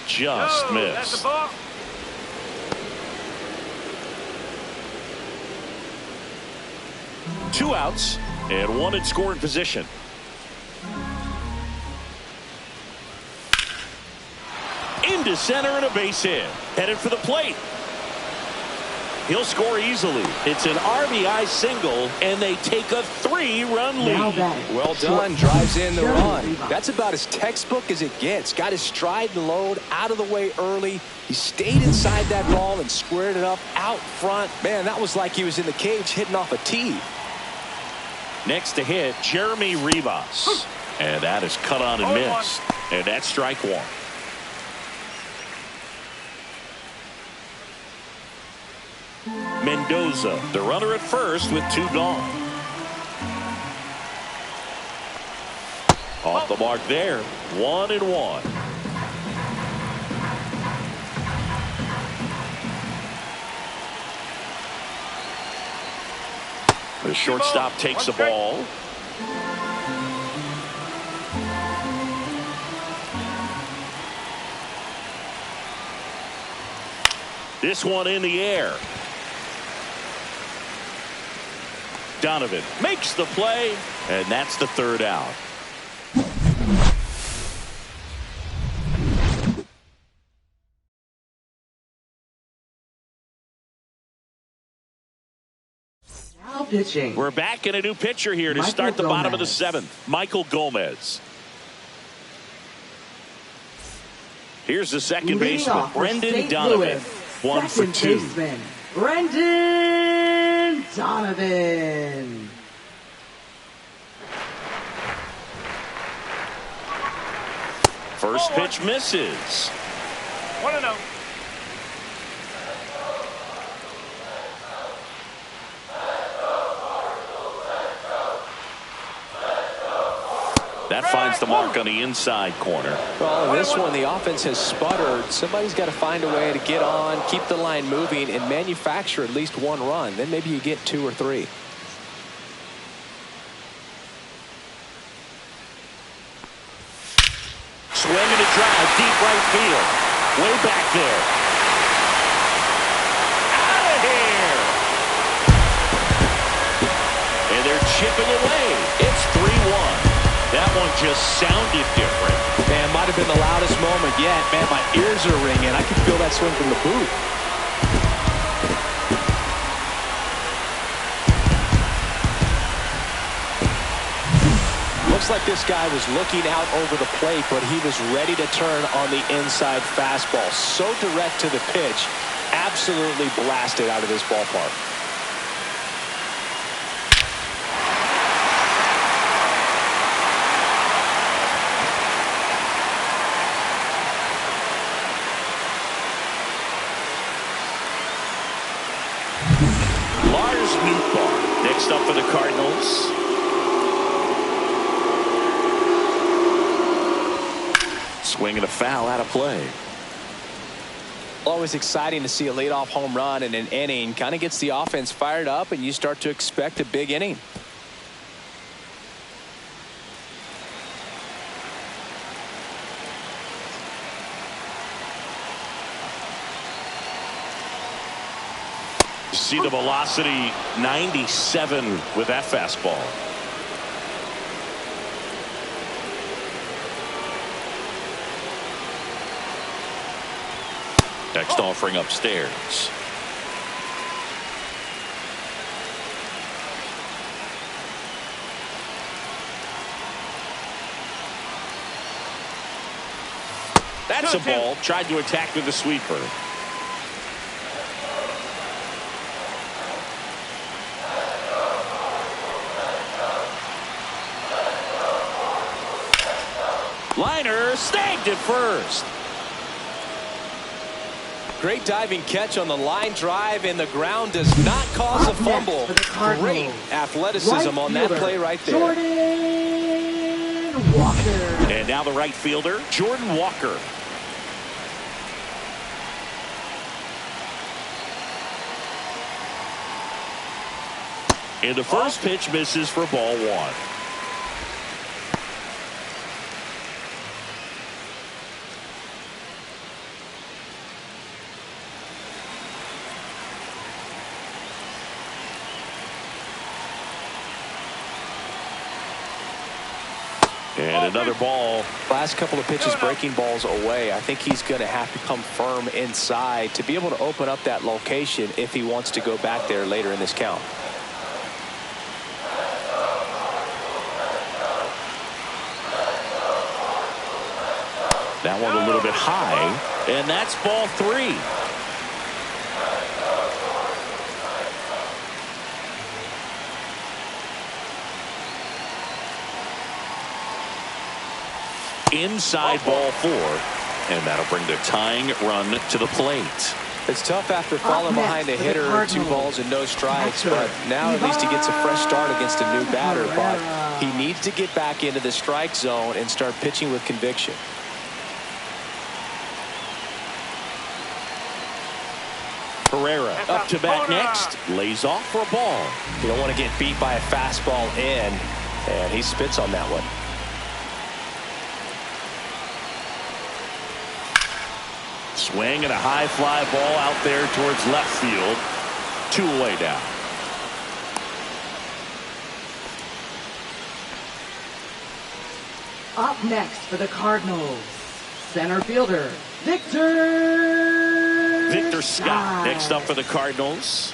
Just missed. That's the ball. Two outs and one in scoring position. Into center and a base hit. Headed for the plate. He'll score easily. It's an RBI single, and they take a 3-run lead. Well done. Drives in the run. That's about as textbook as it gets. Got his stride and load out of the way early. He stayed inside that ball and squared it up out front. Man, that was like he was in the cage hitting off a tee. Next to hit, Jeremy Rivas. And that is cut on and missed. And that's strike one. Mendoza, the runner at first with 2 gone. Off the mark there, 1-1. The shortstop takes the ball. This one in the air. Donovan makes the play, and that's the 3rd out. Now pitching. We're back in a new pitcher here to start the bottom of the 7th. Michael Gomez. Here's the second baseman, Brendan Donovan. 1 for 2. Baseman, Brendan Donovan. First pitch misses. 1-0. That finds the mark on the inside corner. Well, in this one, the offense has sputtered. Somebody's got to find a way to get on, keep the line moving, and manufacture at least 1 run. Then maybe you get 2 or 3. Swing and a drive, deep right field. Way back there. Out of here! And they're chipping away. It's 3-1. That one just sounded different. Man, might have been the loudest moment yet. Man, my ears are ringing. I can feel that swing from the booth. Looks like this guy was looking out over the plate, but he was ready to turn on the inside fastball. So direct to the pitch. Absolutely blasted out of this ballpark. Swing and a foul out of play. Always exciting to see a leadoff home run in an inning. Kind of gets the offense fired up, and you start to expect a big inning. See the velocity 97 with that fastball. Next offering upstairs. That's a ball. Tried to attack with the sweeper. Liner snagged it first. Great diving catch on the line drive, and the ground does not cause a fumble. Great athleticism on that play right there. Jordan Walker. And now the right fielder, Jordan Walker. And the first pitch misses for ball one. And another ball. Last couple of pitches breaking balls away. I think he's going to have to come firm inside to be able to open up that location if he wants to go back there later in this count. That one a little bit high, and that's ball three. Inside ball four, and that'll bring the tying run to the plate. It's tough after falling behind a hitter, 2 balls and no strikes, but now at least he gets a fresh start against a new batter. But he needs to get back into the strike zone and start pitching with conviction. Herrera up to bat next, lays off for a ball. You don't want to get beat by a fastball in, and he spits on that one. Swing and a high fly ball out there towards left field. 2 away down. Up next for the Cardinals, center fielder, Victor Scott next up for the Cardinals.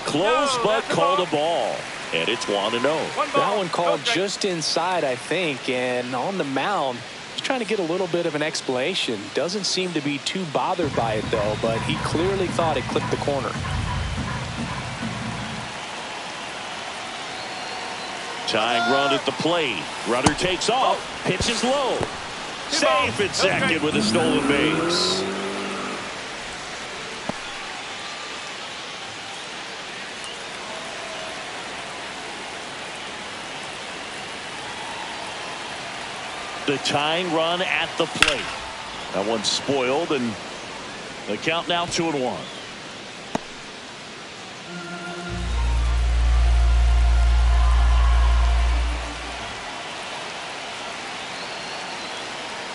Close, but called a ball. And it's 1-0. That one called just inside, I think. And on the mound, he's trying to get a little bit of an explanation. Doesn't seem to be too bothered by it, though. But he clearly thought it clipped the corner. Tying run at the plate. Runner takes off. Pitches low. Safe at second with a stolen base. The tying run at the plate. That one's spoiled, and the count now 2-1.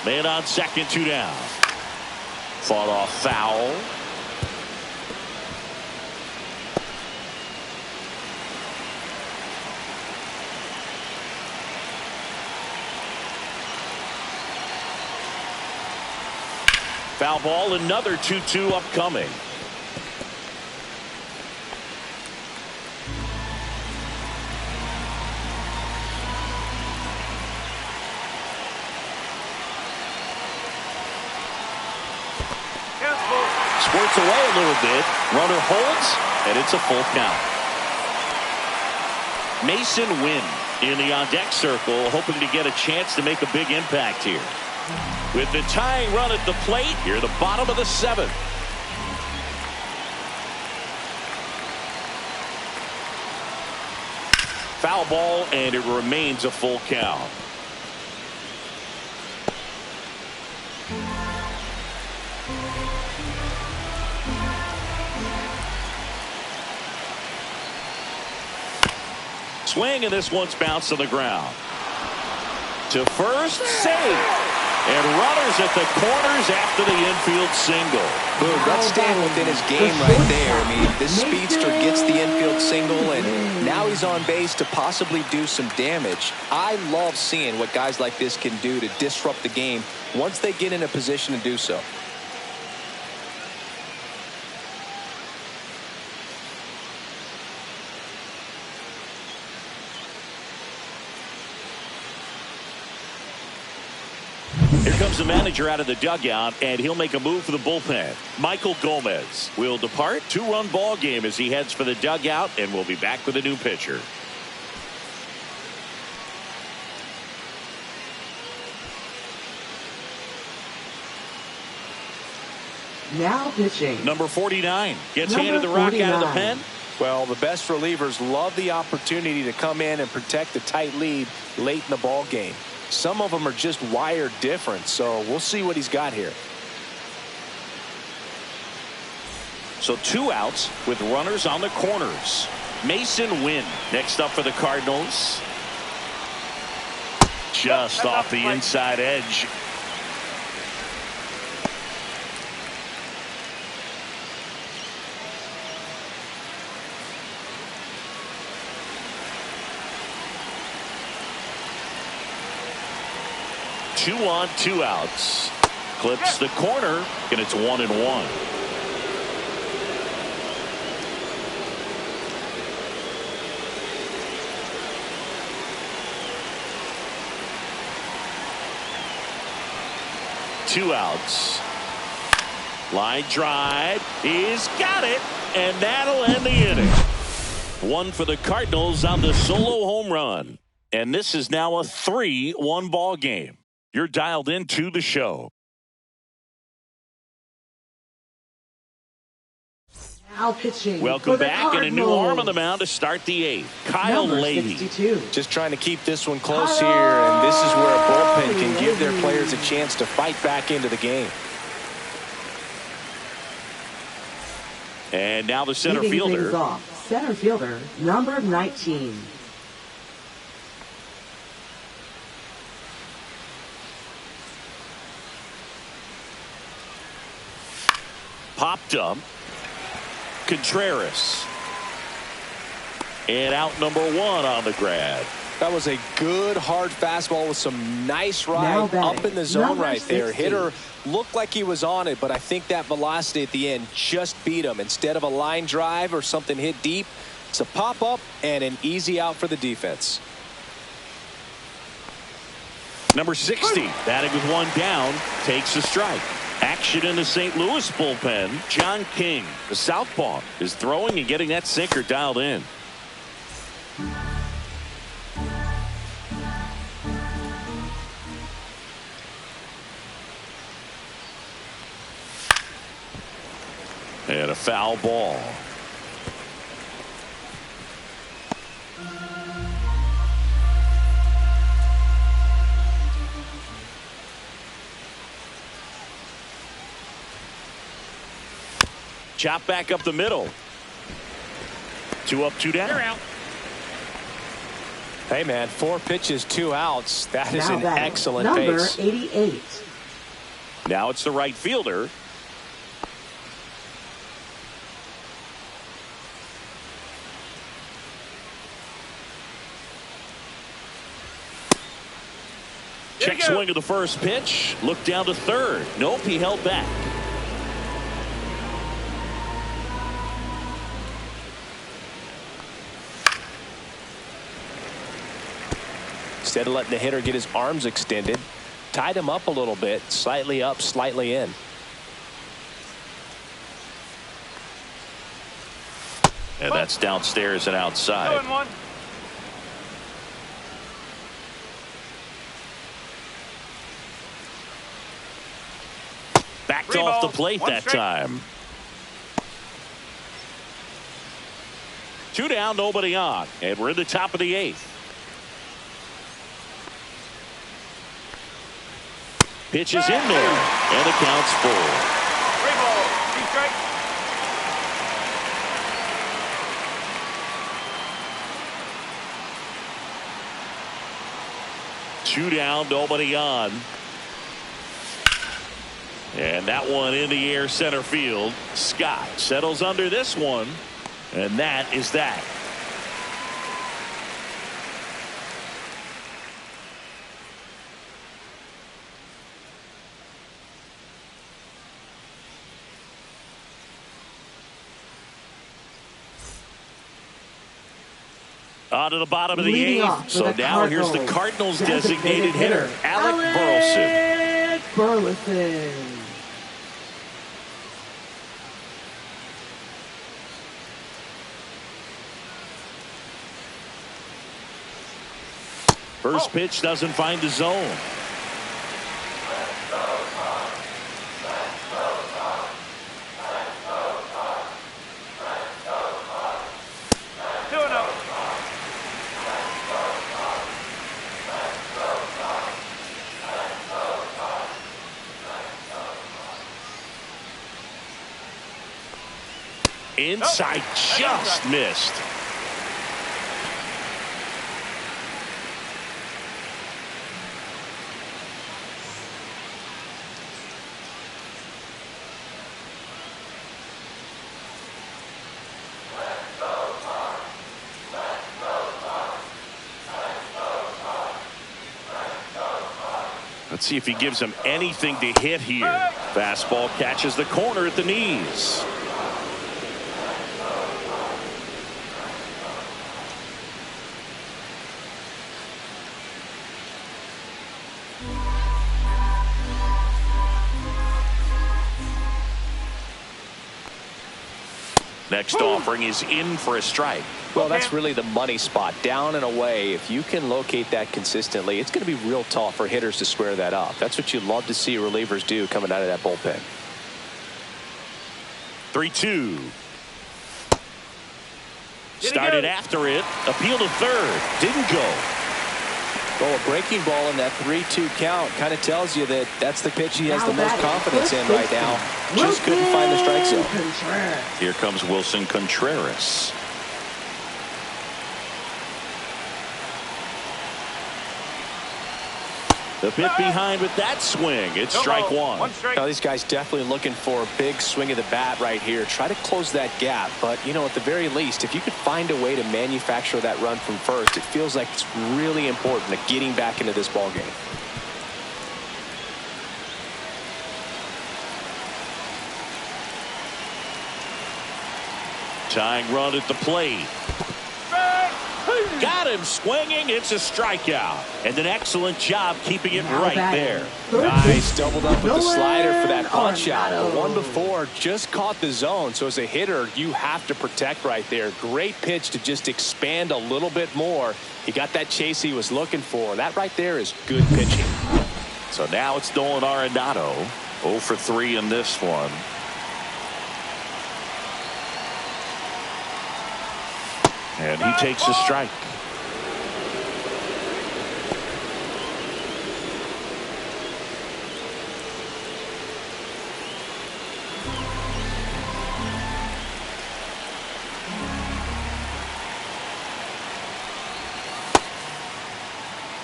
Man on second, 2 down. Fought off foul. Foul ball, another 2-2 upcoming. Squirts away a little bit. Runner holds, and it's a full count. Mason Wynn in the on-deck circle, hoping to get a chance to make a big impact here. With the tying run at the plate, here at the bottom of the 7th. Foul ball, and it remains a full count. Swing, and this one's bounced to the ground. To first, save. And runners at the corners after the infield single. Boom, that's staying within his game right there. I mean, this speedster gets the infield single, and now he's on base to possibly do some damage. I love seeing what guys like this can do to disrupt the game once they get in a position to do so. Here comes the manager out of the dugout, and he'll make a move for the bullpen. Michael Gomez will depart. 2-run ball game as he heads for the dugout, and we'll be back with a new pitcher. Now pitching. Number 49 gets handed the rock out of the pen. Well, the best relievers love the opportunity to come in and protect the tight lead late in the ball game. Some of them are just wired different, so we'll see what he's got here. So 2 outs with runners on the corners. Mason Wynn next up for the Cardinals. Just off the inside edge. Two on, 2 outs. Clips the corner, and it's 1-1. Two outs. Line drive. He's got it, and that'll end the inning. One for the Cardinals on the solo home run. And this is now a 3-1 ball game. You're dialed into the show. Now pitching. Welcome back, and a new arm on the mound to start the 8th. Kyle Lady. Just trying to keep this one close here, and this is where a bullpen can give their players a chance to fight back into the game. And now the center fielder. Center fielder, number 19. Popped up. Contreras. And out number 1 on the grab. That was a good hard fastball with some nice ride up in the zone right there. Hitter looked like he was on it, but I think that velocity at the end just beat him. Instead of a line drive or something hit deep, it's a pop up and an easy out for the defense. Number 60 batting with 1 down takes a strike. Action in the St. Louis bullpen. John King, the southpaw, is throwing and getting that sinker dialed in. And a foul ball. Chop back up the middle. 2 up, 2 down. Out. Hey, man, 4 pitches, 2 outs. That is an excellent pace. Number 88. Now it's the right fielder. Check swing of the first pitch. Look down to third. Nope, he held back. Instead of letting the hitter get his arms extended, tied him up a little bit, slightly up, slightly in. And that's downstairs and outside. 2-1. Backed 3 off the balls, plate 1 that strike. time. 2 down, nobody on. And we're in the top of the 8th. Pitch is in there. And the count's full. 3 balls, 2 strikes. Two down, nobody on. And that one in the air center field. Scott settles under this one. And that is that. On to the bottom of the Leading 8th. off for So the now here's the Cardinals designated hitter, Alec Burleson. Burleson. First pitch doesn't find the zone. Inside, just missed. Let's see if he gives him anything to hit here. Fastball catches the corner at the knees. Next offering is in for a strike. Well, that's really the money spot. Down and away. If you can locate that consistently, it's going to be real tough for hitters to square that up. That's what you love to see relievers do coming out of that bullpen. 3-2. Started after it. Appeal to third. Didn't go. Well, a breaking ball in that 3-2 count kind of tells you that that's the pitch he has the most confidence in right now. Just couldn't find the strike zone. Here comes Wilson Contreras. The pit behind with that swing. It's strike one. Now, these guys definitely looking for a big swing of the bat right here. Try to close that gap. But, you know, at the very least, if you could find a way to manufacture that run from first, it feels like it's really important to getting back into this ball game. Tying run at the plate. Got him swinging. It's a strikeout. And an excellent job keeping it right there. Nice. Doubled up with the slider for that punch out. The one before just caught the zone. So as a hitter, you have to protect right there. Great pitch to just expand a little bit more. He got that chase he was looking for. That right there is good pitching. So now it's Nolan Arenado. 0 for 3 in this one. And he takes a strike.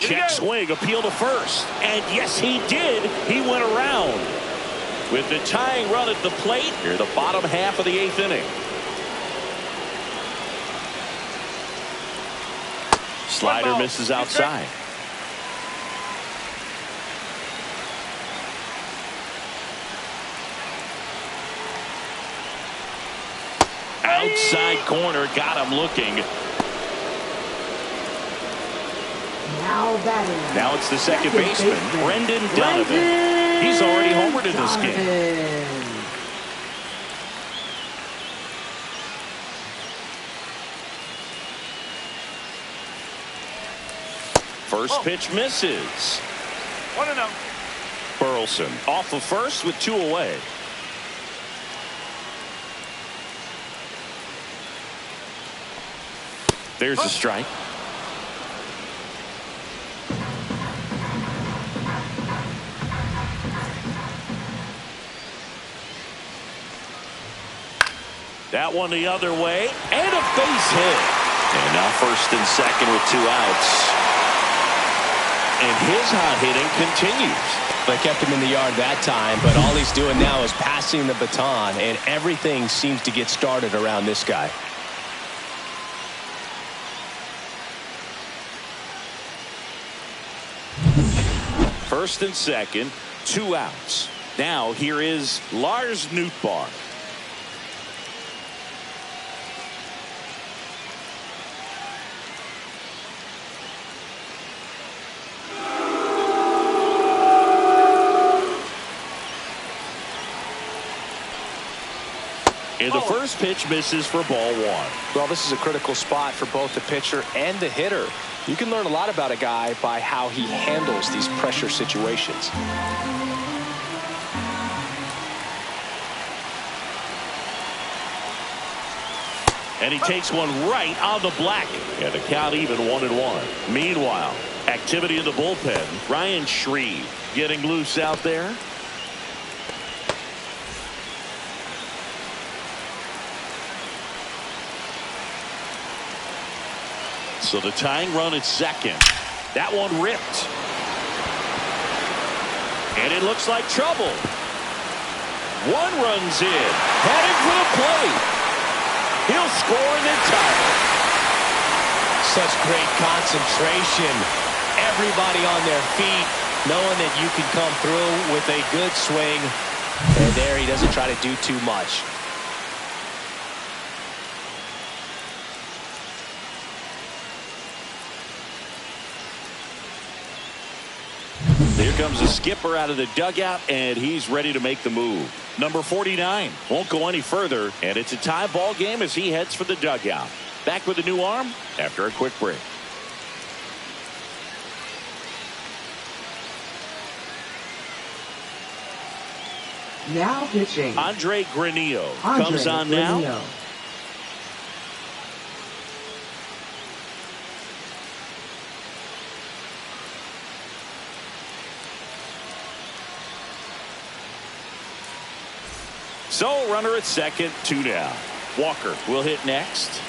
Check swing, appeal to first. And yes, he did. He went around. With the tying run at the plate, here the bottom half of the 8th inning. Slider misses outside. Outside corner, got him looking. Now it's the second baseman, Brendan Donovan. He's already homered in this game. First pitch misses. 1-0. Burleson off of first with 2 away. There's a strike. That one the other way, and a base hit. And now first and second with 2 outs. And his hot hitting continues. They kept him in the yard that time, but all he's doing now is passing the baton, and everything seems to get started around this guy. First and second, 2 outs. Now here is Lars Nootbaar. And the first pitch misses for ball 1. Well, this is a critical spot for both the pitcher and the hitter. You can learn a lot about a guy by how he handles these pressure situations. And he takes one right on the black. And the count even 1-1. Meanwhile, activity in the bullpen. Ryan Shreve getting loose out there. So the tying run at second. That one ripped. And it looks like trouble. 1 run's in. Heading for the plate. He'll score and then tie it. Such great concentration. Everybody on their feet, knowing that you can come through with a good swing. And there he doesn't try to do too much. Here comes the skipper out of the dugout, and he's ready to make the move. Number 49 won't go any further, and it's a tie ball game as he heads for the dugout. Back with a new arm after a quick break. Now pitching. Andre Granillo comes on now. So runner at second, 2 down. Walker will hit next.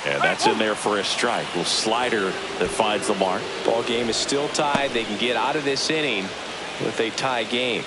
And that's in there for a strike. Little slider that finds the mark. Ball game is still tied. They can get out of this inning with a tie game.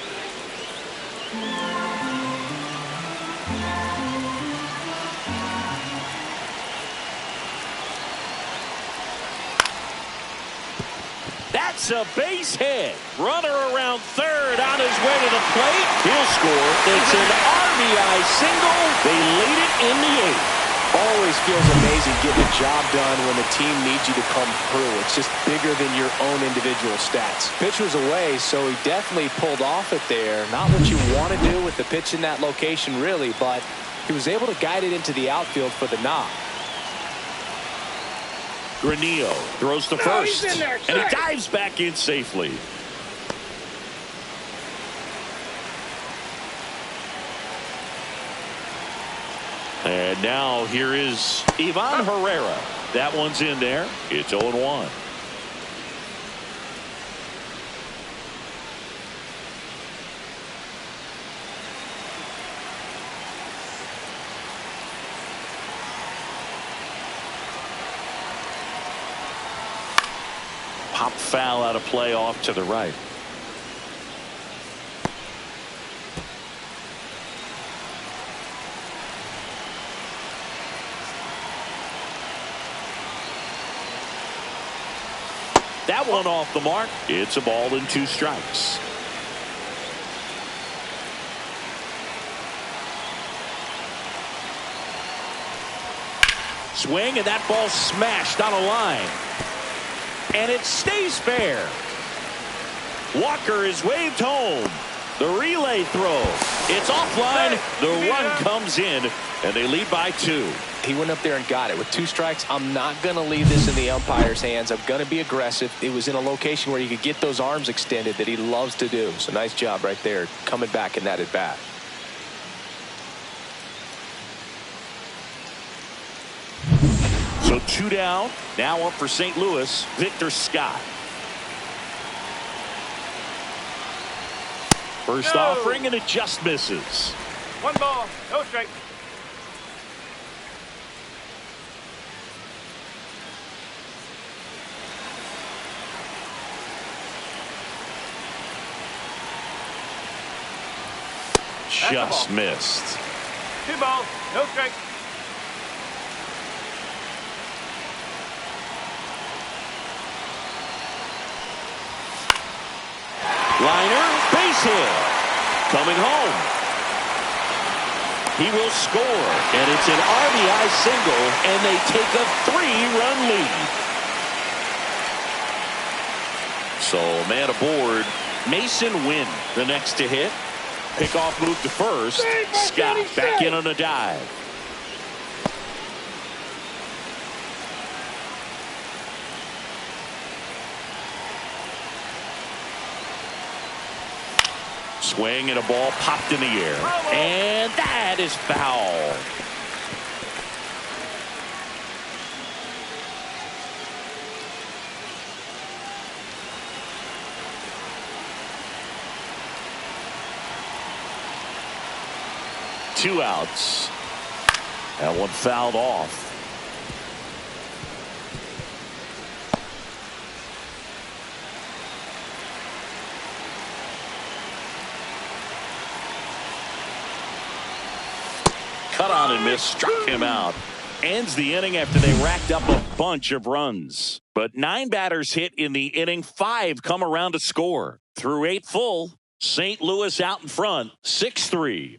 That's a base hit. Runner around third on his way to the plate. He'll score. It's an RBI single. They lead it in the 8th. Always feels amazing getting a job done when the team needs you to come through. It's just bigger than your own individual stats. Pitch was away, so he definitely pulled off it there. Not what you want to do with the pitch in that location, really, but he was able to guide it into the outfield for the knock. Granillo throws to first, and he dives back in safely. And now here is Ivan Herrera. That one's in there. It's 0-1. Pop foul out of play off to the right. That one off the mark. It's a ball and 2 strikes. Swing, and that ball smashed on a line. And it stays fair. Walker is waved home. The relay throw. It's offline. The run comes in, and they lead by 2. He went up there and got it. With 2 strikes, I'm not going to leave this in the umpire's hands. I'm going to be aggressive. It was in a location where you could get those arms extended that he loves to do. So nice job right there coming back in that at bat. So 2 down. Now up for St. Louis, Victor Scott. First offering, and it just misses. 1 ball, no strike. Just missed. 2 balls, no strike. Liner, base hit. Coming home. He will score, and it's an RBI single, and they take a 3-run lead. So, man aboard, Mason Wynn, the next to hit. Pickoff move to first. Scott back in on a dive. Swing and a ball popped in the air. And that is foul. Two outs. That one fouled off. Cut on and miss, struck him out. Ends the inning after they racked up a bunch of runs. But 9 batters hit in the inning, 5 come around to score. Through 8 full, St. Louis out in front, 6-3.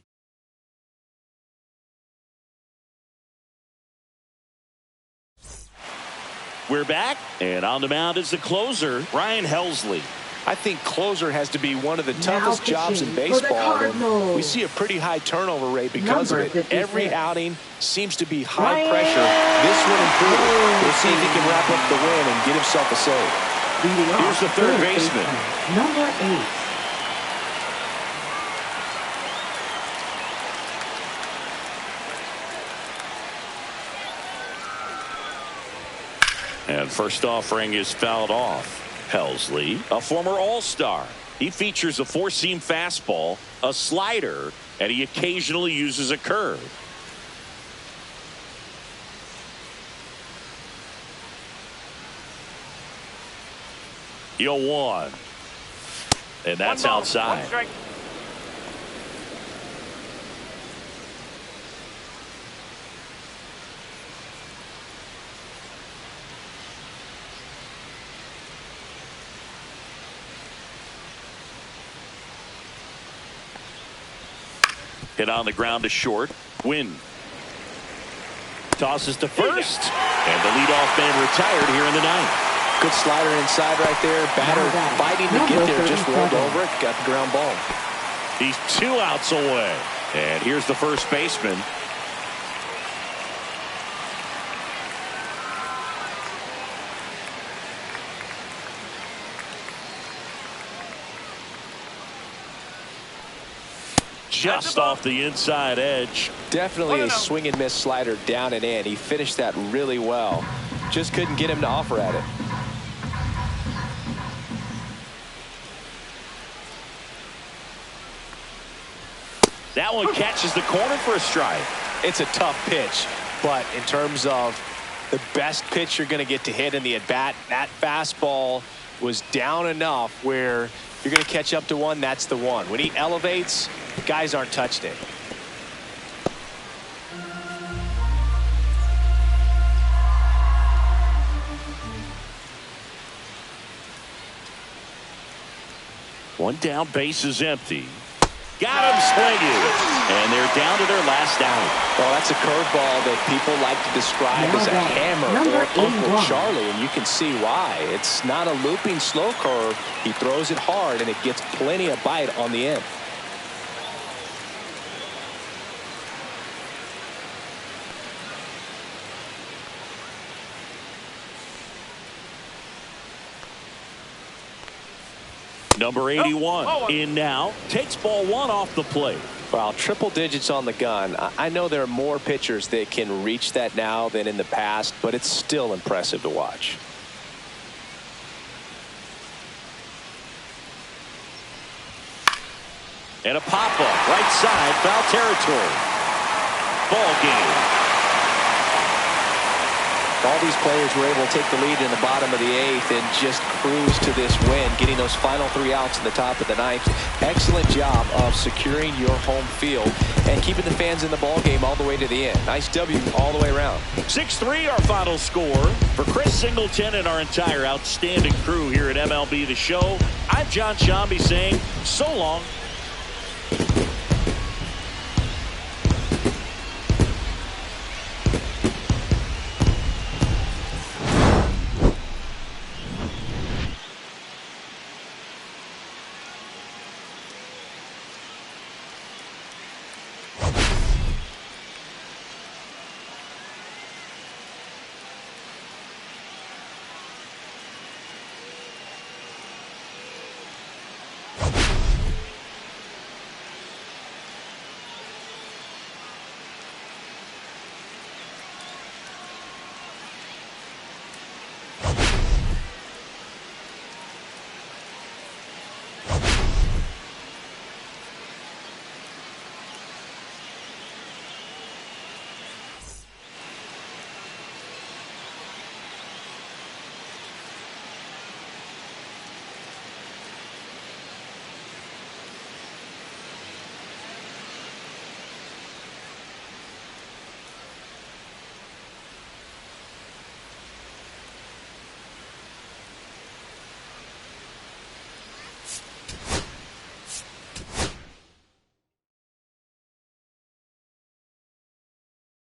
We're back, and on the mound is the closer, Ryan Helsley. I think closer has to be one of the toughest jobs in baseball. We see a pretty high turnover rate because of it. Every outing seems to be high pressure. This one included. We'll see if he can wrap up the win and get himself a save. Here's the third baseman. Number 8. And first offering is fouled off. Helsley, a former All-Star. He features a 4-seam fastball, a slider, and he occasionally uses a curve. You'll 1. And that's outside. Hit on the ground to short. Win. Tosses to first. And the leadoff man retired here in the 9th. Good slider inside right there. Batter fighting to get there. Just rolled over it. Got the ground ball. He's 2 outs away. And here's the first baseman. Just off the inside edge. Definitely a swing and miss slider down and in. He finished that really well. Just couldn't get him to offer at it. That one catches the corner for a strike. It's a tough pitch, but in terms of the best pitch you're going to get to hit in the at-bat, that fastball was down enough where you're going to catch up to one. That's the one. When he elevates, guys aren't touching it. One down, base is empty. Got him swinging. And they're down to their last out. Well, that's a curveball that people like to describe as a hammer or Uncle Charlie, and you can see why. It's not a looping slow curve. He throws it hard, and it gets plenty of bite on the end. Number 81 in now, takes ball 1 off the plate. Wow, triple digits on the gun. I know there are more pitchers that can reach that now than in the past, but it's still impressive to watch. And a pop-up, right side, foul territory. Ball game. All these players were able to take the lead in the bottom of the 8th and just cruise to this win, getting those final 3 outs in the top of the 9th. Excellent job of securing your home field and keeping the fans in the ball game all the way to the end. Nice W all the way around. 6-3 our final score. For Chris Singleton and our entire outstanding crew here at MLB The Show, I'm John Shambi saying so long.